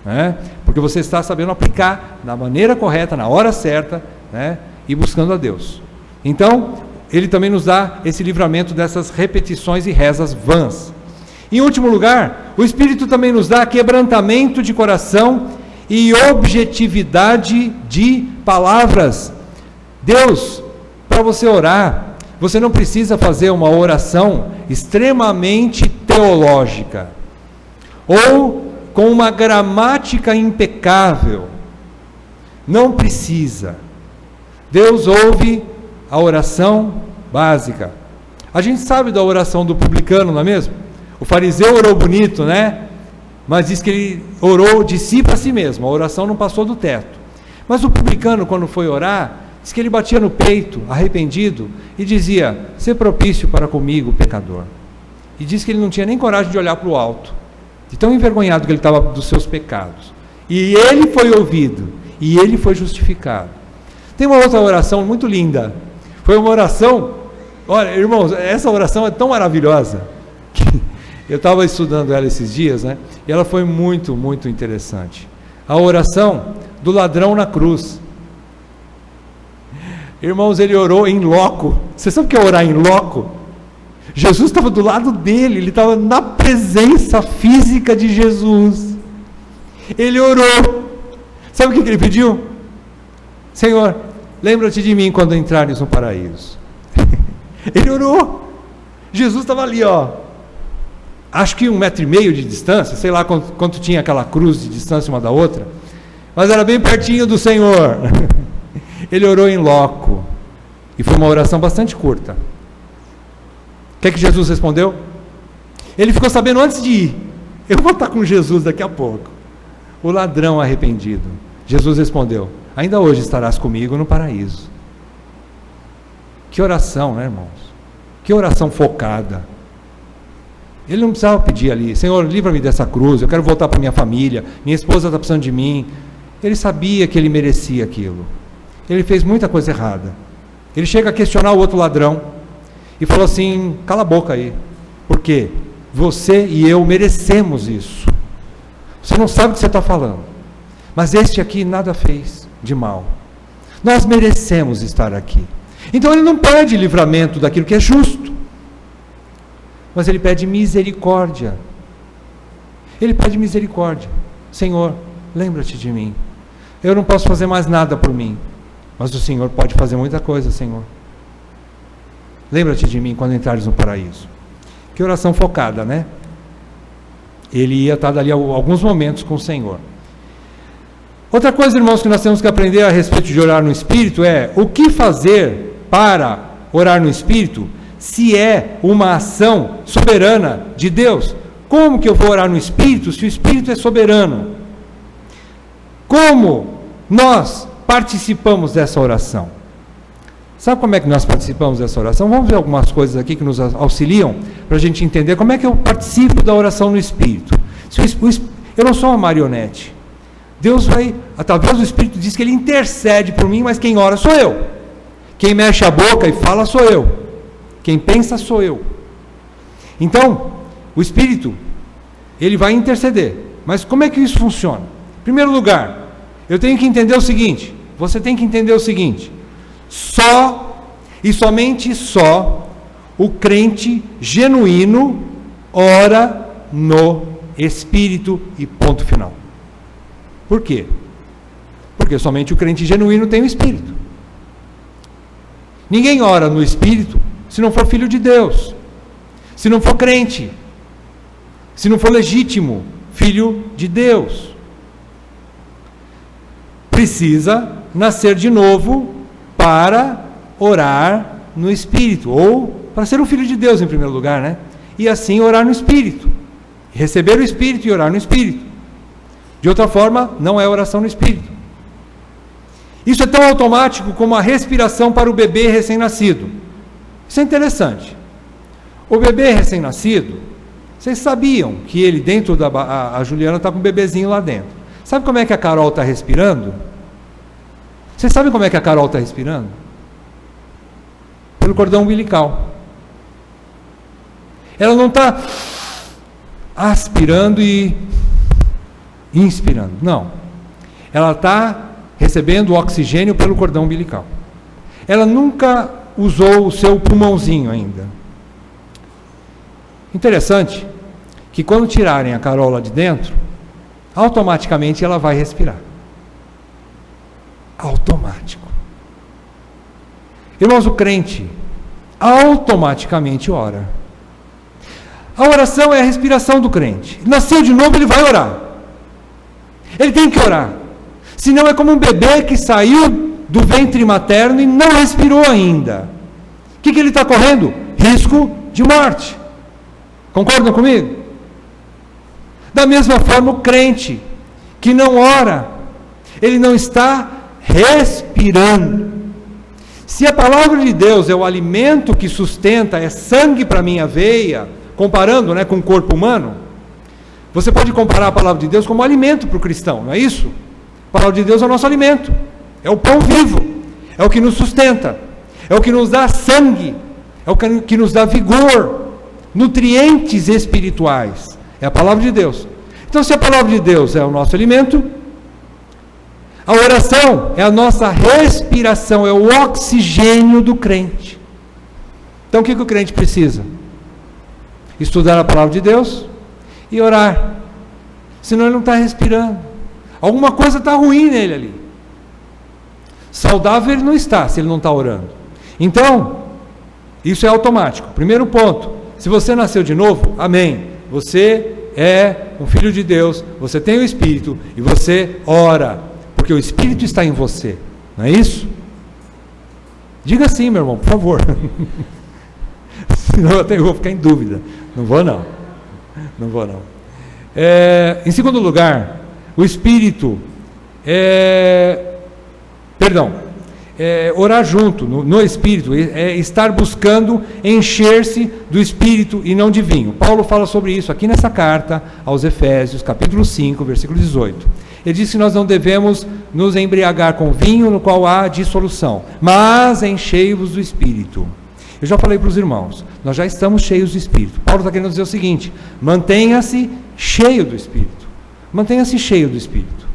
né? Porque você está sabendo aplicar da maneira correta, na hora certa, né? E buscando a Deus. Então, Ele também nos dá esse livramento dessas repetições e rezas vãs. Em último lugar, o Espírito também nos dá quebrantamento de coração e objetividade de palavras. Deus, para você orar, você não precisa fazer uma oração extremamente teológica, ou com uma gramática impecável. Não precisa. Deus ouve a oração básica. A gente sabe da oração do publicano, não é mesmo? O fariseu orou bonito, né? Mas diz que ele orou de si para si mesmo, a oração não passou do teto. Mas o publicano, quando foi orar, diz que ele batia no peito, arrependido, e dizia: "Sê propício para comigo, pecador." E diz que ele não tinha nem coragem de olhar para o alto, de tão envergonhado que ele estava dos seus pecados. E ele foi ouvido, e ele foi justificado. Tem uma outra oração muito linda. Foi uma oração, olha, irmãos, essa oração é tão maravilhosa, que eu estava estudando ela esses dias, né? E ela foi muito, muito interessante. A oração do ladrão na cruz. Irmãos, ele orou em loco. Você sabe o que é orar em loco? Jesus estava do lado dele, ele estava na presença física de Jesus. Ele orou. Sabe o que ele pediu? Senhor, lembra-te de mim quando entrares no paraíso. Ele orou. Jesus estava ali, ó. Acho que 1,5 metro de distância, sei lá quanto tinha aquela cruz de distância uma da outra, mas era bem pertinho do Senhor. Ele orou em loco, e foi uma oração bastante curta. O que é que Jesus respondeu? Ele ficou sabendo antes de ir: eu vou estar com Jesus daqui a pouco. O ladrão arrependido. Jesus respondeu: ainda hoje estarás comigo no paraíso. Que oração, né, irmãos? Que oração focada. Ele não precisava pedir ali: Senhor, livra-me dessa cruz, eu quero voltar para minha família, minha esposa está precisando de mim. Ele sabia que ele merecia aquilo. Ele fez muita coisa errada. Ele chega a questionar o outro ladrão e falou assim: cala a boca aí, porque você e eu merecemos isso. Você não sabe o que você está falando, mas este aqui nada fez de mal. Nós merecemos estar aqui. Então ele não pede livramento daquilo que é justo, mas ele pede misericórdia. Ele pede misericórdia. Senhor, lembra-te de mim. Eu não posso fazer mais nada por mim, mas o Senhor pode fazer muita coisa, Senhor. Lembra-te de mim quando entrares no paraíso. Que oração focada, né? Ele ia estar dali alguns momentos com o Senhor. Outra coisa, irmãos, que nós temos que aprender a respeito de orar no Espírito é o que fazer para orar no Espírito, se é uma ação soberana de Deus. Como que eu vou orar no Espírito se o Espírito é soberano? Como nós participamos dessa oração? Sabe como é que nós participamos dessa oração? Vamos ver algumas coisas aqui que nos auxiliam para a gente entender como é que eu participo da oração no Espírito. Eu não sou uma marionete. Deus vai, através do Espírito, diz que Ele intercede por mim, mas quem ora sou eu. Quem mexe a boca e fala sou eu. Quem pensa sou eu. Então, o Espírito, Ele vai interceder. Mas como é que isso funciona? Em primeiro lugar, eu tenho que entender o seguinte, você tem que entender o seguinte, só e somente só o crente genuíno ora no Espírito e ponto final. Por quê? Porque somente o crente genuíno tem o Espírito. Ninguém ora no Espírito se não for filho de Deus, se não for crente, se não for legítimo filho de Deus. Precisa nascer de novo para orar no Espírito, ou para ser um filho de Deus em primeiro lugar, né? E assim orar no Espírito, receber o Espírito e orar no Espírito. De outra forma, não é oração no Espírito. Isso é tão automático como a respiração para o bebê recém-nascido. Isso é interessante. O bebê recém-nascido, vocês sabiam que ele dentro da... A Juliana está com um bebezinho lá dentro. Sabe como é que a Carol está respirando? Vocês sabem como é que a Carol está respirando? Pelo cordão umbilical. Ela não está aspirando e inspirando. Não. Ela está recebendo o oxigênio pelo cordão umbilical. Ela nunca usou o seu pulmãozinho ainda. Interessante que quando tirarem a Carol lá de dentro, automaticamente ela vai respirar. Automático. Irmãos, o crente automaticamente ora. A oração é a respiração do crente. Nasceu de novo, ele vai orar. Ele tem que orar. Senão é como um bebê que saiu do ventre materno e não respirou ainda. O que ele está correndo? Risco de morte. Concordam comigo? Da mesma forma, o crente que não ora, ele não está respirando. Se a palavra de Deus é o alimento que sustenta, é sangue para a minha veia, comparando, né, com o corpo humano, você pode comparar a palavra de Deus como alimento para o cristão, não é isso? A palavra de Deus é o nosso alimento, é o pão vivo, é o que nos sustenta, é o que nos dá sangue, é o que nos dá vigor, nutrientes espirituais, é a palavra de Deus. Então, se a palavra de Deus é o nosso alimento, a oração é a nossa respiração, é o oxigênio do crente. Então, o que o crente precisa? Estudar a palavra de Deus e orar, senão ele não está respirando. Alguma coisa está ruim nele ali. Saudável ele não está, se ele não está orando. Então, isso é automático. Primeiro ponto, se você nasceu de novo, amém, você é um filho de Deus, você tem o Espírito e você ora, porque o Espírito está em você, não é isso? Diga sim, meu irmão, por favor. Senão eu vou ficar em dúvida. Não vou não. Em segundo lugar, o Espírito, orar junto, no Espírito, é estar buscando encher-se do Espírito e não de vinho. Paulo fala sobre isso aqui nessa carta aos Efésios, capítulo 5, versículo 18. Ele diz que nós não devemos nos embriagar com vinho no qual há dissolução, mas enchei-vos do Espírito. Eu já falei para os irmãos, nós já estamos cheios do Espírito. Paulo está querendo dizer o seguinte: mantenha-se cheio do Espírito. Mantenha-se cheio do Espírito.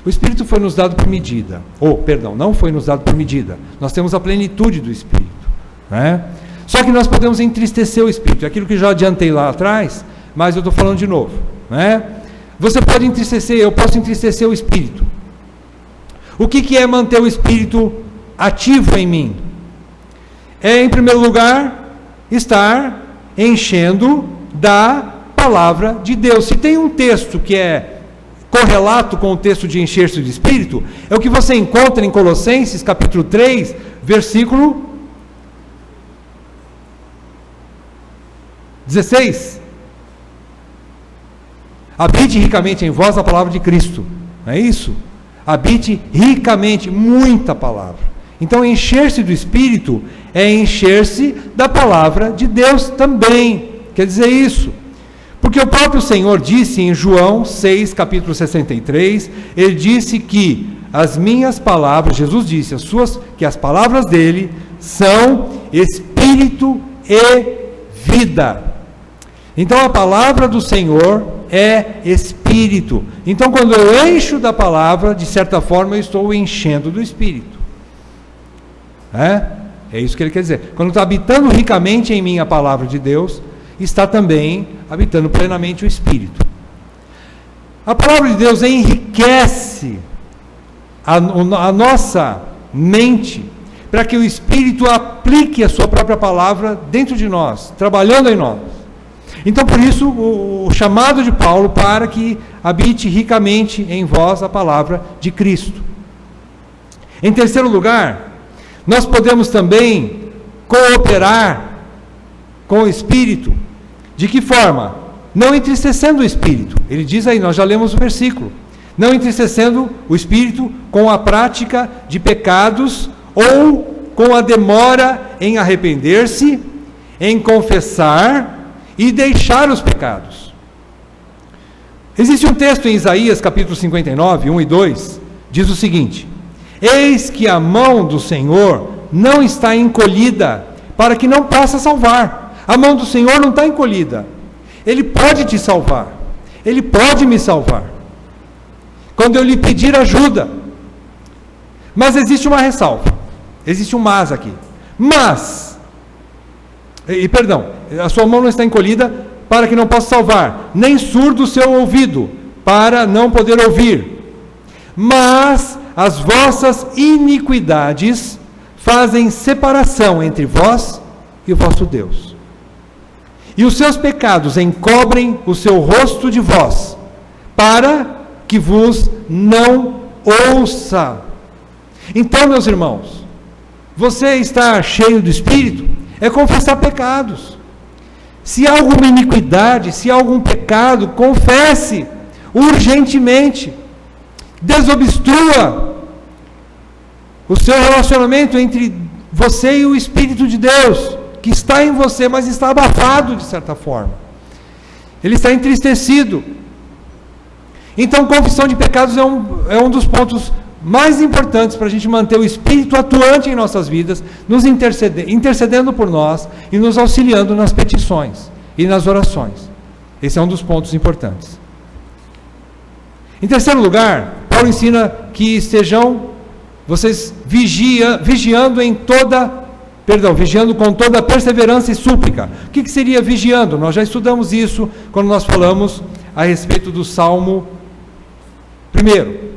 O Espírito foi nos dado por medida. Não foi nos dado por medida. Nós temos a plenitude do Espírito, né? Só que nós podemos entristecer o Espírito. É aquilo que já adiantei lá atrás, mas eu estou falando de novo, né? Você pode entristecer, eu posso entristecer o Espírito. O que é manter o Espírito ativo em mim? É, em primeiro lugar, estar enchendo da palavra de Deus. Se tem um texto que é correlato com o texto de encher-se de Espírito, é o que você encontra em Colossenses, capítulo 3, versículo 16. Habite ricamente em vós a palavra de Cristo. Não é isso? Habite ricamente, muita palavra. Então, encher-se do Espírito é encher-se da palavra de Deus também. Quer dizer isso. Porque o próprio Senhor disse em João 6, capítulo 63, ele disse que as minhas palavras, Jesus disse, que as palavras dele são Espírito e vida. Então, a palavra do Senhor é Espírito. Então, quando eu encho da palavra, de certa forma, eu estou enchendo do Espírito. É isso que ele quer dizer. Quando está habitando ricamente em mim a palavra de Deus, está também habitando plenamente o Espírito. A palavra de Deus enriquece a nossa mente, para que o Espírito aplique a sua própria palavra dentro de nós, trabalhando em nós. Então, por isso, o chamado de Paulo para que habite ricamente em vós a palavra de Cristo. Em terceiro lugar, nós podemos também cooperar com o Espírito. De que forma? Não entristecendo o Espírito. Ele diz aí, nós já lemos o versículo. Não entristecendo o Espírito com a prática de pecados ou com a demora em arrepender-se, em confessar e deixar os pecados. Existe um texto em Isaías capítulo 59, 1 e 2, diz o seguinte: eis que a mão do Senhor não está encolhida, para que não possa salvar. A mão do Senhor não está encolhida. Ele pode te salvar. Ele pode me salvar. Quando eu lhe pedir ajuda. Mas existe uma ressalva. Existe um mas aqui. Mas, a sua mão não está encolhida para que não possa salvar, nem surdo o seu ouvido, para não poder ouvir. Mas as vossas iniquidades fazem separação entre vós e o vosso Deus. E os seus pecados encobrem o seu rosto de vós, para que vos não ouça. Então, meus irmãos, você está cheio do Espírito, é confessar pecados. Se há alguma iniquidade, se há algum pecado, confesse urgentemente. Desobstrua o seu relacionamento entre você e o Espírito de Deus, que está em você, mas está abafado de certa forma. Ele está entristecido. Então, confissão de pecados é um dos pontos mais importantes para a gente manter o Espírito atuante em nossas vidas, nos intercedendo por nós e nos auxiliando nas petições e nas orações. Esse é um dos pontos importantes. Em terceiro lugar, Paulo ensina que estejam vocês vigiando com toda perseverança e súplica. O que seria vigiando? Nós já estudamos isso quando nós falamos a respeito do Salmo 1.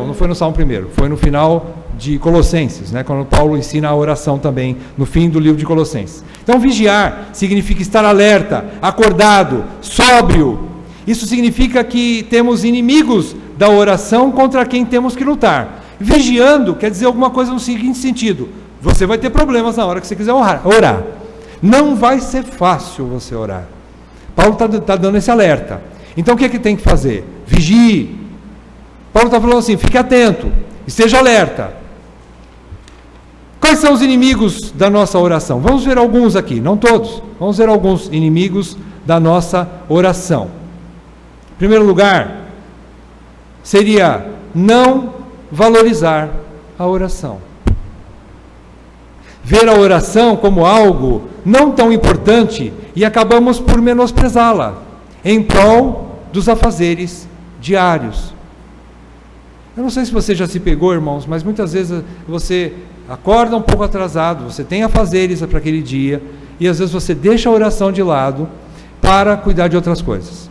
Não foi no Salmo 1, foi no final de Colossenses, quando Paulo ensina a oração também, no fim do livro de Colossenses. Então, vigiar significa estar alerta, acordado, sóbrio. Isso significa que temos inimigos da oração contra quem temos que lutar. Vigiando quer dizer alguma coisa no seguinte sentido: você vai ter problemas na hora que você quiser orar. Não vai ser fácil você orar. Paulo está dando esse alerta. Então, o que tem que fazer? Vigie. Paulo está falando assim: fique atento, esteja alerta. Quais são os inimigos da nossa oração? Vamos ver alguns aqui, não todos. Vamos ver alguns inimigos da nossa oração. Em primeiro lugar, seria não valorizar a oração. Ver a oração como algo não tão importante e acabamos por menosprezá-la em prol dos afazeres diários. Eu não sei se você já se pegou, irmãos, mas muitas vezes você acorda um pouco atrasado, você tem afazeres para aquele dia, e às vezes você deixa a oração de lado para cuidar de outras coisas.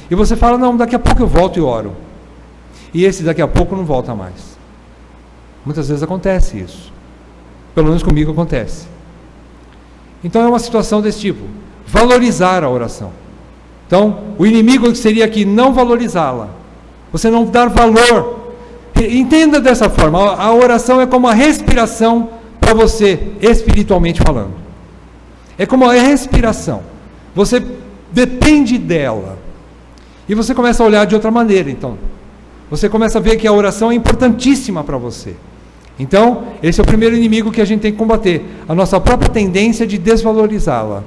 E você fala: não, daqui a pouco eu volto e oro. E esse daqui a pouco não volta mais. Muitas vezes acontece isso. Pelo menos comigo acontece. Então é uma situação desse tipo. Valorizar a oração. Então, o inimigo seria aqui não valorizá-la. Você não dar valor. Entenda dessa forma. A oração é como a respiração para você, espiritualmente falando. É como a respiração. Você depende dela. E você começa a olhar de outra maneira, então. Você começa a ver que a oração é importantíssima para você. Então, esse é o primeiro inimigo que a gente tem que combater. A nossa própria tendência de desvalorizá-la.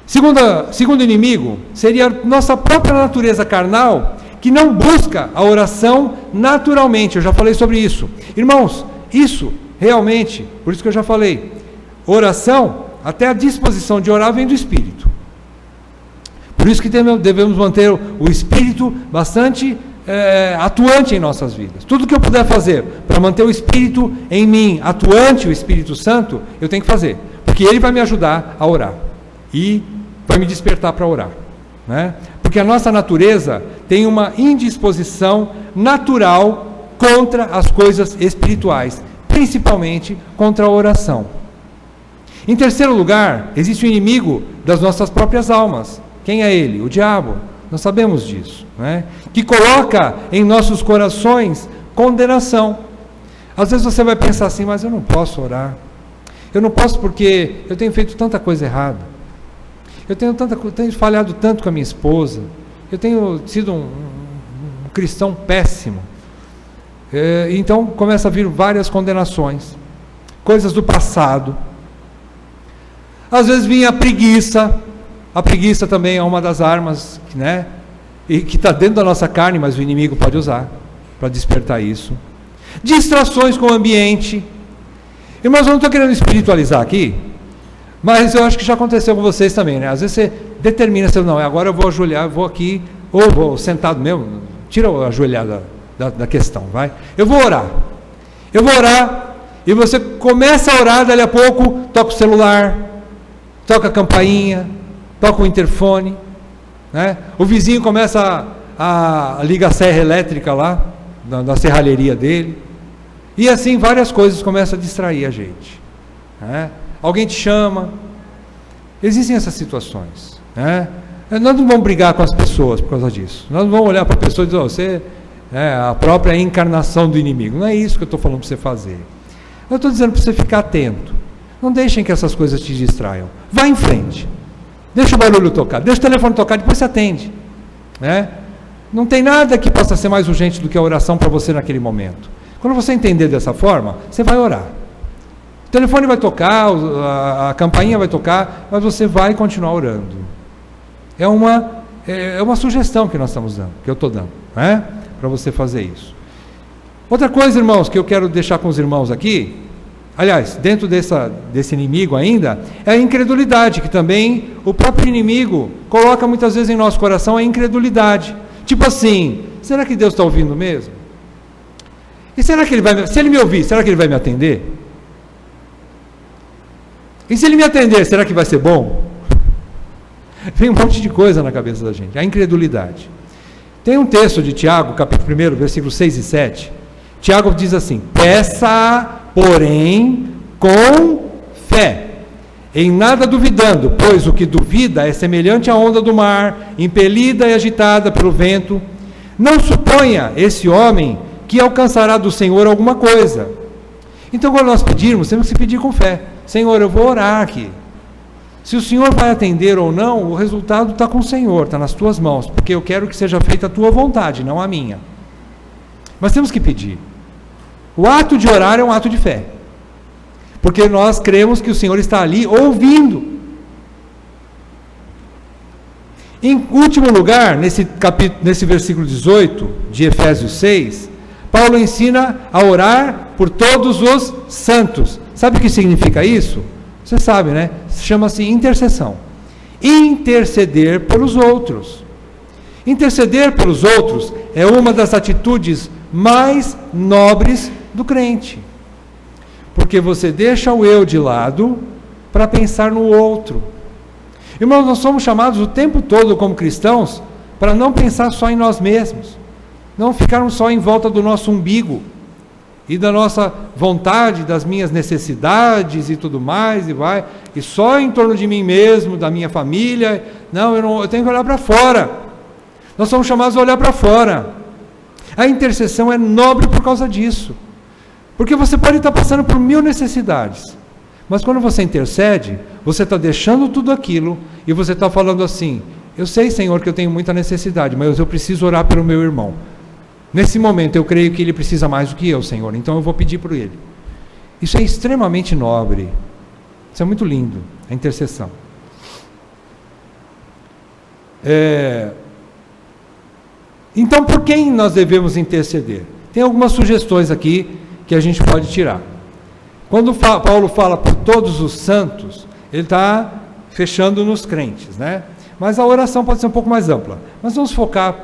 Segundo inimigo, seria a nossa própria natureza carnal, que não busca a oração naturalmente. Eu já falei sobre isso. Irmãos, isso realmente, por isso que eu já falei, oração, até a disposição de orar vem do Espírito. Por isso que devemos manter o Espírito bastante atuante em nossas vidas. Tudo que eu puder fazer para manter o Espírito em mim, atuante, o Espírito Santo, eu tenho que fazer, porque Ele vai me ajudar a orar e vai me despertar para orar, né? Porque a nossa natureza tem uma indisposição natural contra as coisas espirituais, principalmente contra a oração. Em terceiro lugar, existe o inimigo das nossas próprias almas. Quem é ele? O diabo. Nós sabemos disso, né? Que coloca em nossos corações condenação. Às vezes você vai pensar assim, mas eu não posso orar. Eu não posso porque eu tenho feito tanta coisa errada. Eu tenho falhado tanto com a minha esposa. Eu tenho sido um cristão péssimo. Então começa a vir várias condenações. Coisas do passado. Às vezes vinha a preguiça. A preguiça também é uma das armas, né? E que está dentro da nossa carne, mas o inimigo pode usar para despertar isso. Distrações com o ambiente. Irmãos, eu não estou querendo espiritualizar aqui, mas eu acho que já aconteceu com vocês também, né? Às vezes você determina, não, agora eu vou ajoelhar, vou aqui, ou vou sentado mesmo, tira a ajoelhada da questão, vai. Eu vou orar, e você começa a orar, dali a pouco, toca o celular, toca a campainha, toca o interfone, né? O vizinho começa a ligar a serra elétrica lá, da serralheria dele, e assim várias coisas começam a distrair a gente, né? Alguém te chama. Existem essas situações, né? Nós não vamos brigar com as pessoas por causa disso. Nós não vamos olhar para a pessoa e dizer, você é a própria encarnação do inimigo. Não é isso que eu estou falando para você fazer. Eu estou dizendo para você ficar atento. Não deixem que essas coisas te distraiam. Vá em frente. Deixa o barulho tocar, deixa o telefone tocar, depois você atende, né? Não tem nada que possa ser mais urgente do que a oração para você naquele momento. Quando você entender dessa forma, você vai orar. O telefone vai tocar, a campainha vai tocar, mas você vai continuar orando. É uma sugestão que nós estamos dando, que eu estou dando, né? Para você fazer isso. Outra coisa, irmãos, que eu quero deixar com os irmãos aqui, aliás, dentro desse inimigo ainda, é a incredulidade, que também o próprio inimigo coloca muitas vezes em nosso coração a incredulidade. Tipo assim, será que Deus está ouvindo mesmo? E será que se ele me ouvir, será que ele vai me atender? E se ele me atender, será que vai ser bom? Vem um monte de coisa na cabeça da gente, a incredulidade. Tem um texto de Tiago, capítulo 1, versículos 6 e 7. Tiago diz assim: peça, porém, com fé, em nada duvidando, pois o que duvida é semelhante à onda do mar, impelida e agitada pelo vento. Não suponha esse homem que alcançará do Senhor alguma coisa. Então, quando nós pedirmos, temos que pedir com fé. Senhor, eu vou orar aqui. Se o Senhor vai atender ou não, o resultado está com o Senhor, está nas tuas mãos, porque eu quero que seja feita a tua vontade, não a minha. Mas temos que pedir. O ato de orar é um ato de fé, porque nós cremos que o Senhor está ali ouvindo. Em último lugar, nesse versículo 18 de Efésios 6, Paulo ensina a orar por todos os santos. Sabe o que significa isso? Você sabe, né? Chama-se intercessão. Interceder pelos outros. Interceder pelos outros é uma das atitudes mais nobres do crente. Porque você deixa o eu de lado para pensar no outro. Irmãos, nós somos chamados o tempo todo como cristãos para não pensar só em nós mesmos. Não ficarmos só em volta do nosso umbigo e da nossa vontade, das minhas necessidades e tudo mais, e só em torno de mim mesmo, da minha família. Não, eu tenho que olhar para fora. Nós somos chamados a olhar para fora. A intercessão é nobre por causa disso. Porque você pode estar passando por 1000 necessidades, mas quando você intercede, você está deixando tudo aquilo e você está falando assim: eu sei, Senhor, que eu tenho muita necessidade, mas eu preciso orar pelo meu irmão. Nesse momento eu creio que ele precisa mais do que eu, Senhor, então eu vou pedir por ele. Isso é extremamente nobre. Isso é muito lindo, a intercessão. Então, por quem nós devemos interceder? Tem algumas sugestões aqui que a gente pode tirar. Quando Paulo fala por todos os santos, ele está fechando nos crentes, né? mas a oração pode ser um pouco mais ampla. Mas vamos focar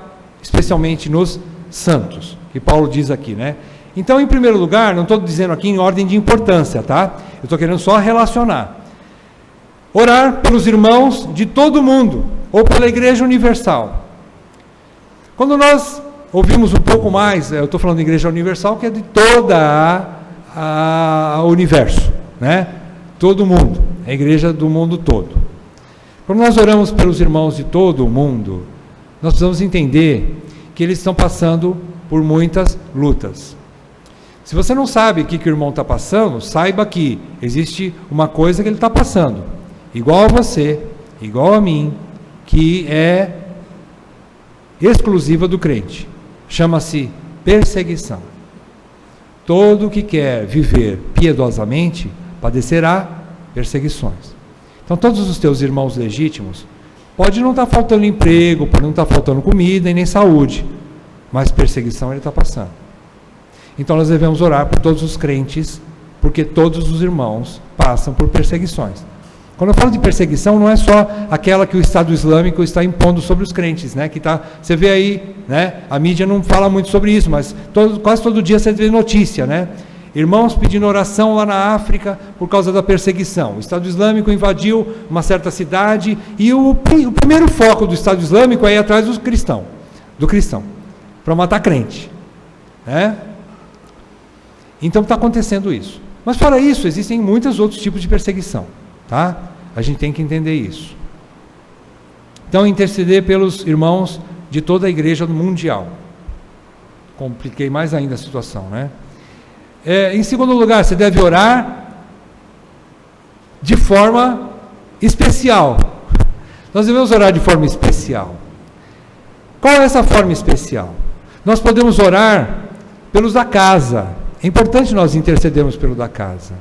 especialmente nos santos, que Paulo diz aqui, né? Então, em primeiro lugar, não estou dizendo aqui em ordem de importância, tá? Eu estou querendo só relacionar. Orar pelos irmãos de todo mundo, ou pela Igreja Universal. Quando nós ouvimos um pouco mais, eu estou falando de Igreja Universal, que é de toda a universo, né? Todo mundo, a igreja do mundo todo. Quando nós oramos pelos irmãos de todo o mundo, nós precisamos entender que eles estão passando por muitas lutas. Se você não sabe o que o irmão está passando, saiba que existe uma coisa que ele está passando, igual a você, igual a mim, que é exclusiva do crente. Chama-se perseguição. Todo que quer viver piedosamente padecerá perseguições. Então, todos os teus irmãos legítimos, pode não estar faltando emprego, pode não estar faltando comida e nem saúde, mas perseguição ele está passando. Então, nós devemos orar por todos os crentes, porque todos os irmãos passam por perseguições. Quando eu falo de perseguição, não é só aquela que o Estado Islâmico está impondo sobre os crentes, né? Você vê aí, né? A mídia não fala muito sobre isso, mas quase todo dia você vê notícia, né? Irmãos pedindo oração lá na África por causa da perseguição. O Estado Islâmico invadiu uma certa cidade e o primeiro foco do Estado Islâmico é ir atrás do cristão, para matar crente, né? Então está acontecendo isso. Mas fora isso, existem muitos outros tipos de perseguição, tá? A gente tem que entender isso. Então, interceder pelos irmãos de toda a igreja mundial. Compliquei mais ainda a situação, né? Em segundo lugar, você deve orar de forma especial. Nós devemos orar de forma especial. Qual é essa forma especial? Nós podemos orar pelos da casa. É importante nós intercedermos pelo da casa.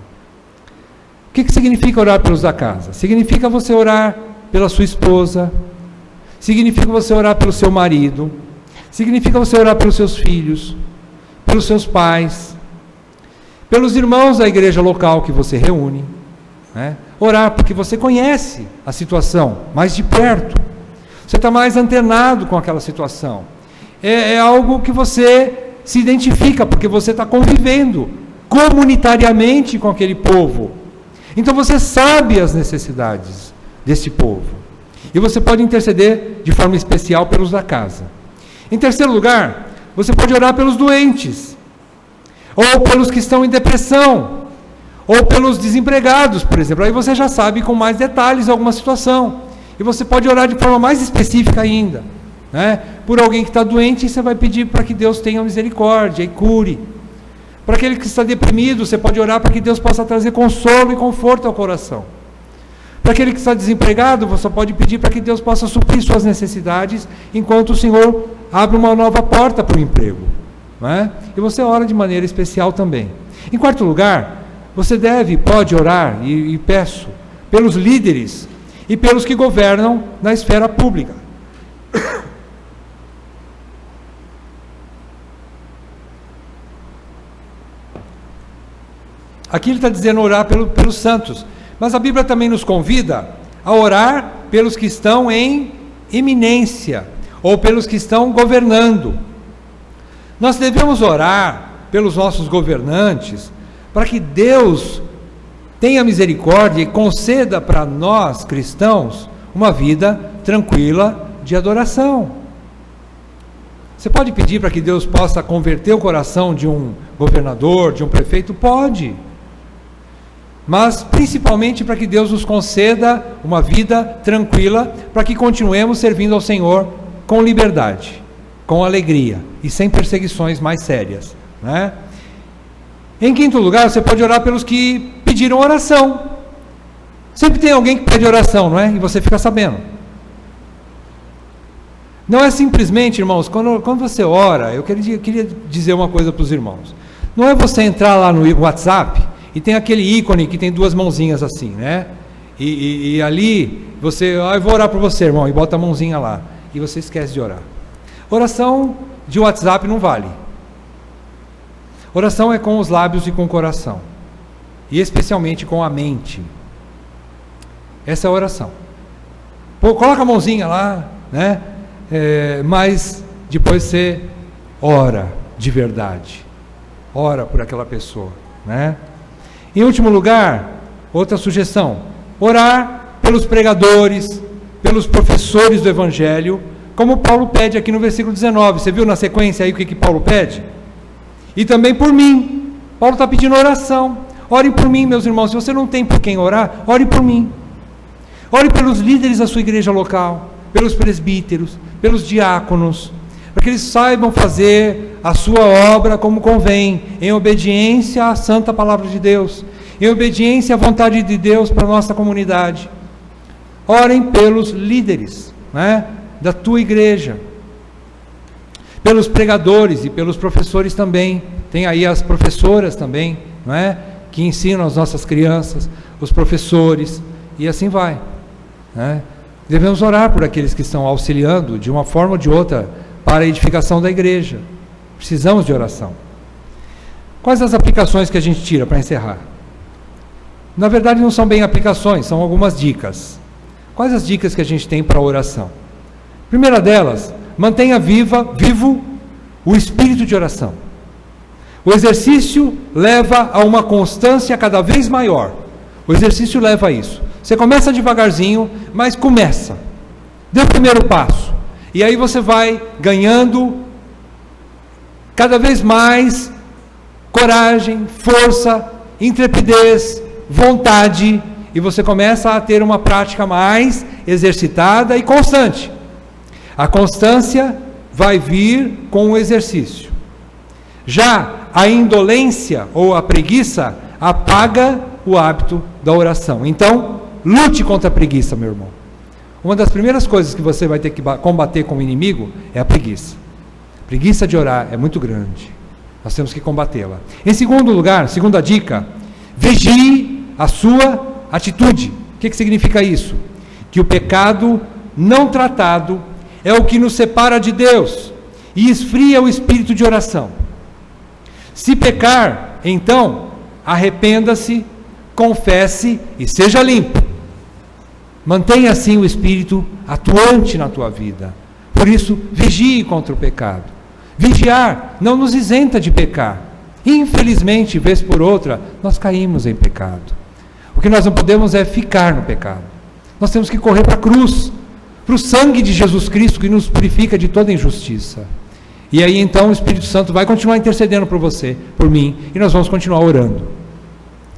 O que significa orar pelos da casa? Significa você orar pela sua esposa, significa você orar pelo seu marido, significa você orar pelos seus filhos, pelos seus pais, pelos irmãos da igreja local que você reúne, né? Orar porque você conhece a situação mais de perto, você está mais antenado com aquela situação, é algo que você se identifica, porque você está convivendo comunitariamente com aquele povo, então você sabe as necessidades desse povo, e você pode interceder de forma especial pelos da casa. Em terceiro lugar, você pode orar pelos doentes, ou pelos que estão em depressão, ou pelos desempregados, por exemplo. Aí você já sabe com mais detalhes alguma situação, e você pode orar de forma mais específica ainda, né? Por alguém que está doente, você vai pedir para que Deus tenha misericórdia e cure. Para aquele que está deprimido, você pode orar para que Deus possa trazer consolo e conforto ao coração. Para aquele que está desempregado, você pode pedir para que Deus possa suprir suas necessidades, enquanto o Senhor abre uma nova porta para o emprego, né? E você ora de maneira especial também. Em quarto lugar, você pode orar, e peço, pelos líderes e pelos que governam na esfera pública. Aqui ele está dizendo orar pelos santos, mas a Bíblia também nos convida a orar pelos que estão em eminência, ou pelos que estão governando. Nós devemos orar pelos nossos governantes, para que Deus tenha misericórdia e conceda para nós, cristãos, uma vida tranquila de adoração. Você pode pedir para que Deus possa converter o coração de um governador, de um prefeito? Pode. Mas principalmente para que Deus nos conceda uma vida tranquila, para que continuemos servindo ao Senhor com liberdade, com alegria e sem perseguições mais sérias, né? Em quinto lugar, você pode orar pelos que pediram oração. Sempre tem alguém que pede oração, não é? E você fica sabendo. Não é simplesmente, irmãos, quando você ora, eu queria dizer uma coisa para os irmãos. Não é você entrar lá no WhatsApp e tem aquele ícone que tem duas mãozinhas assim, né? E ali, eu vou orar por você, irmão, e bota a mãozinha lá. E você esquece de orar. Oração de WhatsApp não vale. Oração é com os lábios e com o coração. E especialmente com a mente. Essa é a oração. coloca a mãozinha lá, né? Mas depois você ora de verdade, ora por aquela pessoa, né? Em último lugar, outra sugestão: orar pelos pregadores, pelos professores do Evangelho, como Paulo pede aqui no versículo 19. Você viu na sequência aí o que Paulo pede? E também por mim. Paulo está pedindo oração. Ore por mim, meus irmãos. Se você não tem por quem orar, ore por mim. Ore pelos líderes da sua igreja local, pelos presbíteros, pelos diáconos, para que eles saibam fazer a sua obra como convém, em obediência à santa palavra de Deus, em obediência à vontade de Deus para a nossa comunidade. Orem pelos líderes, né, da tua igreja, pelos pregadores e pelos professores também. Tem aí as professoras também, não é, que ensinam as nossas crianças, os professores, e assim vai, né? Devemos orar por aqueles que estão auxiliando de uma forma ou de outra para a edificação da igreja. Precisamos de oração. Quais as aplicações que a gente tira para encerrar? Na verdade não são bem aplicações, são algumas dicas. Quais as dicas que a gente tem para a oração? Primeira delas, mantenha vivo o espírito de oração. O exercício leva a uma constância cada vez maior. O exercício leva a isso. Você começa devagarzinho, mas começa. Dê o primeiro passo. E aí você vai ganhando cada vez mais coragem, força, intrepidez, vontade, e você começa a ter uma prática mais exercitada e constante. A constância vai vir com o exercício. Já a indolência ou a preguiça apaga o hábito da oração. Então, lute contra a preguiça, meu irmão. Uma das primeiras coisas que você vai ter que combater com o inimigo é a preguiça. A preguiça de orar é muito grande. Nós temos que combatê-la. Em segundo lugar, segunda dica, vigie a sua atitude. O que significa isso? Que o pecado não tratado é o que nos separa de Deus e esfria o espírito de oração. Se pecar, então, arrependa-se, confesse e seja limpo. Mantenha assim o espírito atuante na tua vida. Por isso, vigie contra o pecado. Vigiar não nos isenta de pecar. Infelizmente, vez por outra, nós caímos em pecado. O que nós não podemos é ficar no pecado. Nós temos que correr para a cruz, para o sangue de Jesus Cristo que nos purifica de toda injustiça. E aí então o Espírito Santo vai continuar intercedendo por você, por mim, e nós vamos continuar orando,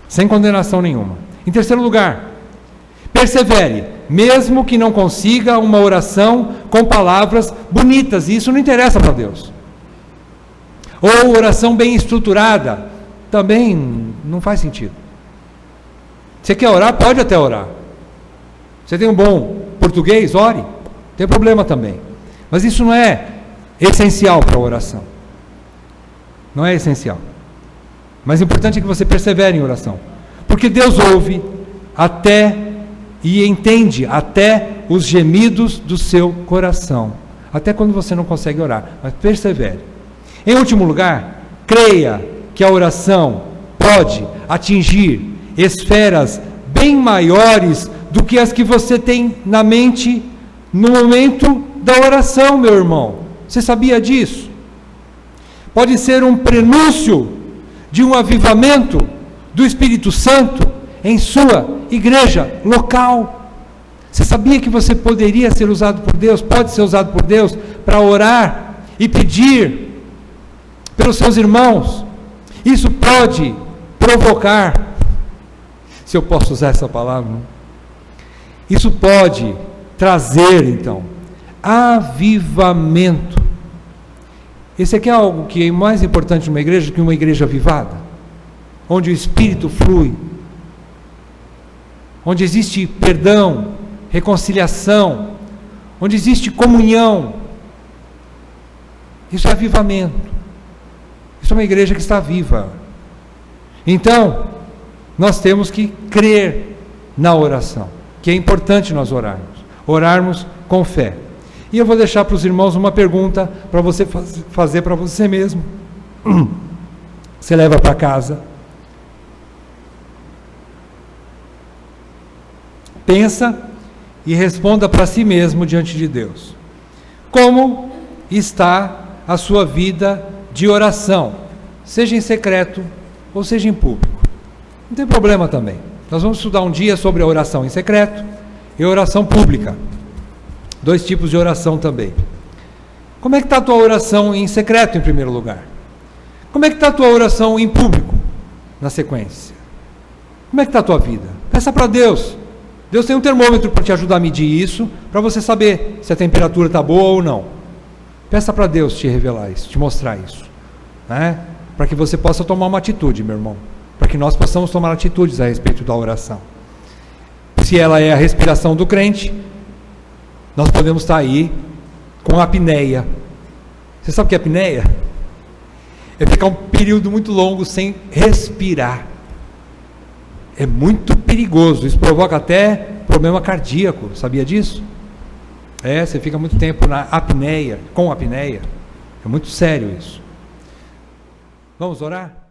sem condenação nenhuma. Em terceiro lugar, persevere, mesmo que não consiga uma oração com palavras bonitas, e isso não interessa para Deus. Ou oração bem estruturada, também não faz sentido. Você quer orar? Pode até orar. Você tem um bom português? Ore. Não tem problema também. Mas isso não é essencial para a oração. Não é essencial. Mas o importante é que você persevere em oração. Porque Deus ouve até e entende até os gemidos do seu coração. Até quando você não consegue orar. Mas persevere. Em último lugar, creia que a oração pode atingir esferas bem maiores do que as que você tem na mente no momento da oração, meu irmão. Você sabia disso? Pode ser um prenúncio de um avivamento do Espírito Santo em sua igreja local. Você sabia que você poderia ser usado por Deus, pode ser usado por Deus para orar e pedir pelos seus irmãos? Isso pode provocar, se eu posso usar essa palavra, isso pode trazer então avivamento. Esse aqui é algo que é mais importante numa igreja que uma igreja avivada, onde o Espírito flui, onde existe perdão, reconciliação, onde existe comunhão. Isso é avivamento. Isso é uma igreja que está viva. Então, nós temos que crer na oração, que é importante nós orarmos com fé. E eu vou deixar para os irmãos uma pergunta para você fazer para você mesmo. Você leva para casa. Pensa e responda para si mesmo diante de Deus. Como está a sua vida de oração, seja em secreto ou seja em público? Não tem problema também. Nós vamos estudar um dia sobre a oração em secreto e a oração pública. 2 tipos de oração também. Como é que está a tua oração em secreto, em primeiro lugar? Como é que está a tua oração em público, na sequência? Como é que está a tua vida? Peça para Deus. Deus tem um termômetro para te ajudar a medir isso, para você saber se a temperatura está boa ou não. Peça para Deus te revelar isso, te mostrar isso, né? Para que você possa tomar uma atitude, meu irmão. Para que nós possamos tomar atitudes a respeito da oração. Se ela é a respiração do crente, nós podemos estar aí com apneia. Você sabe o que é apneia? É ficar um período muito longo sem respirar. É muito perigoso, isso provoca até problema cardíaco, sabia disso? Você fica muito tempo na apneia, com apneia. É muito sério isso. Vamos orar?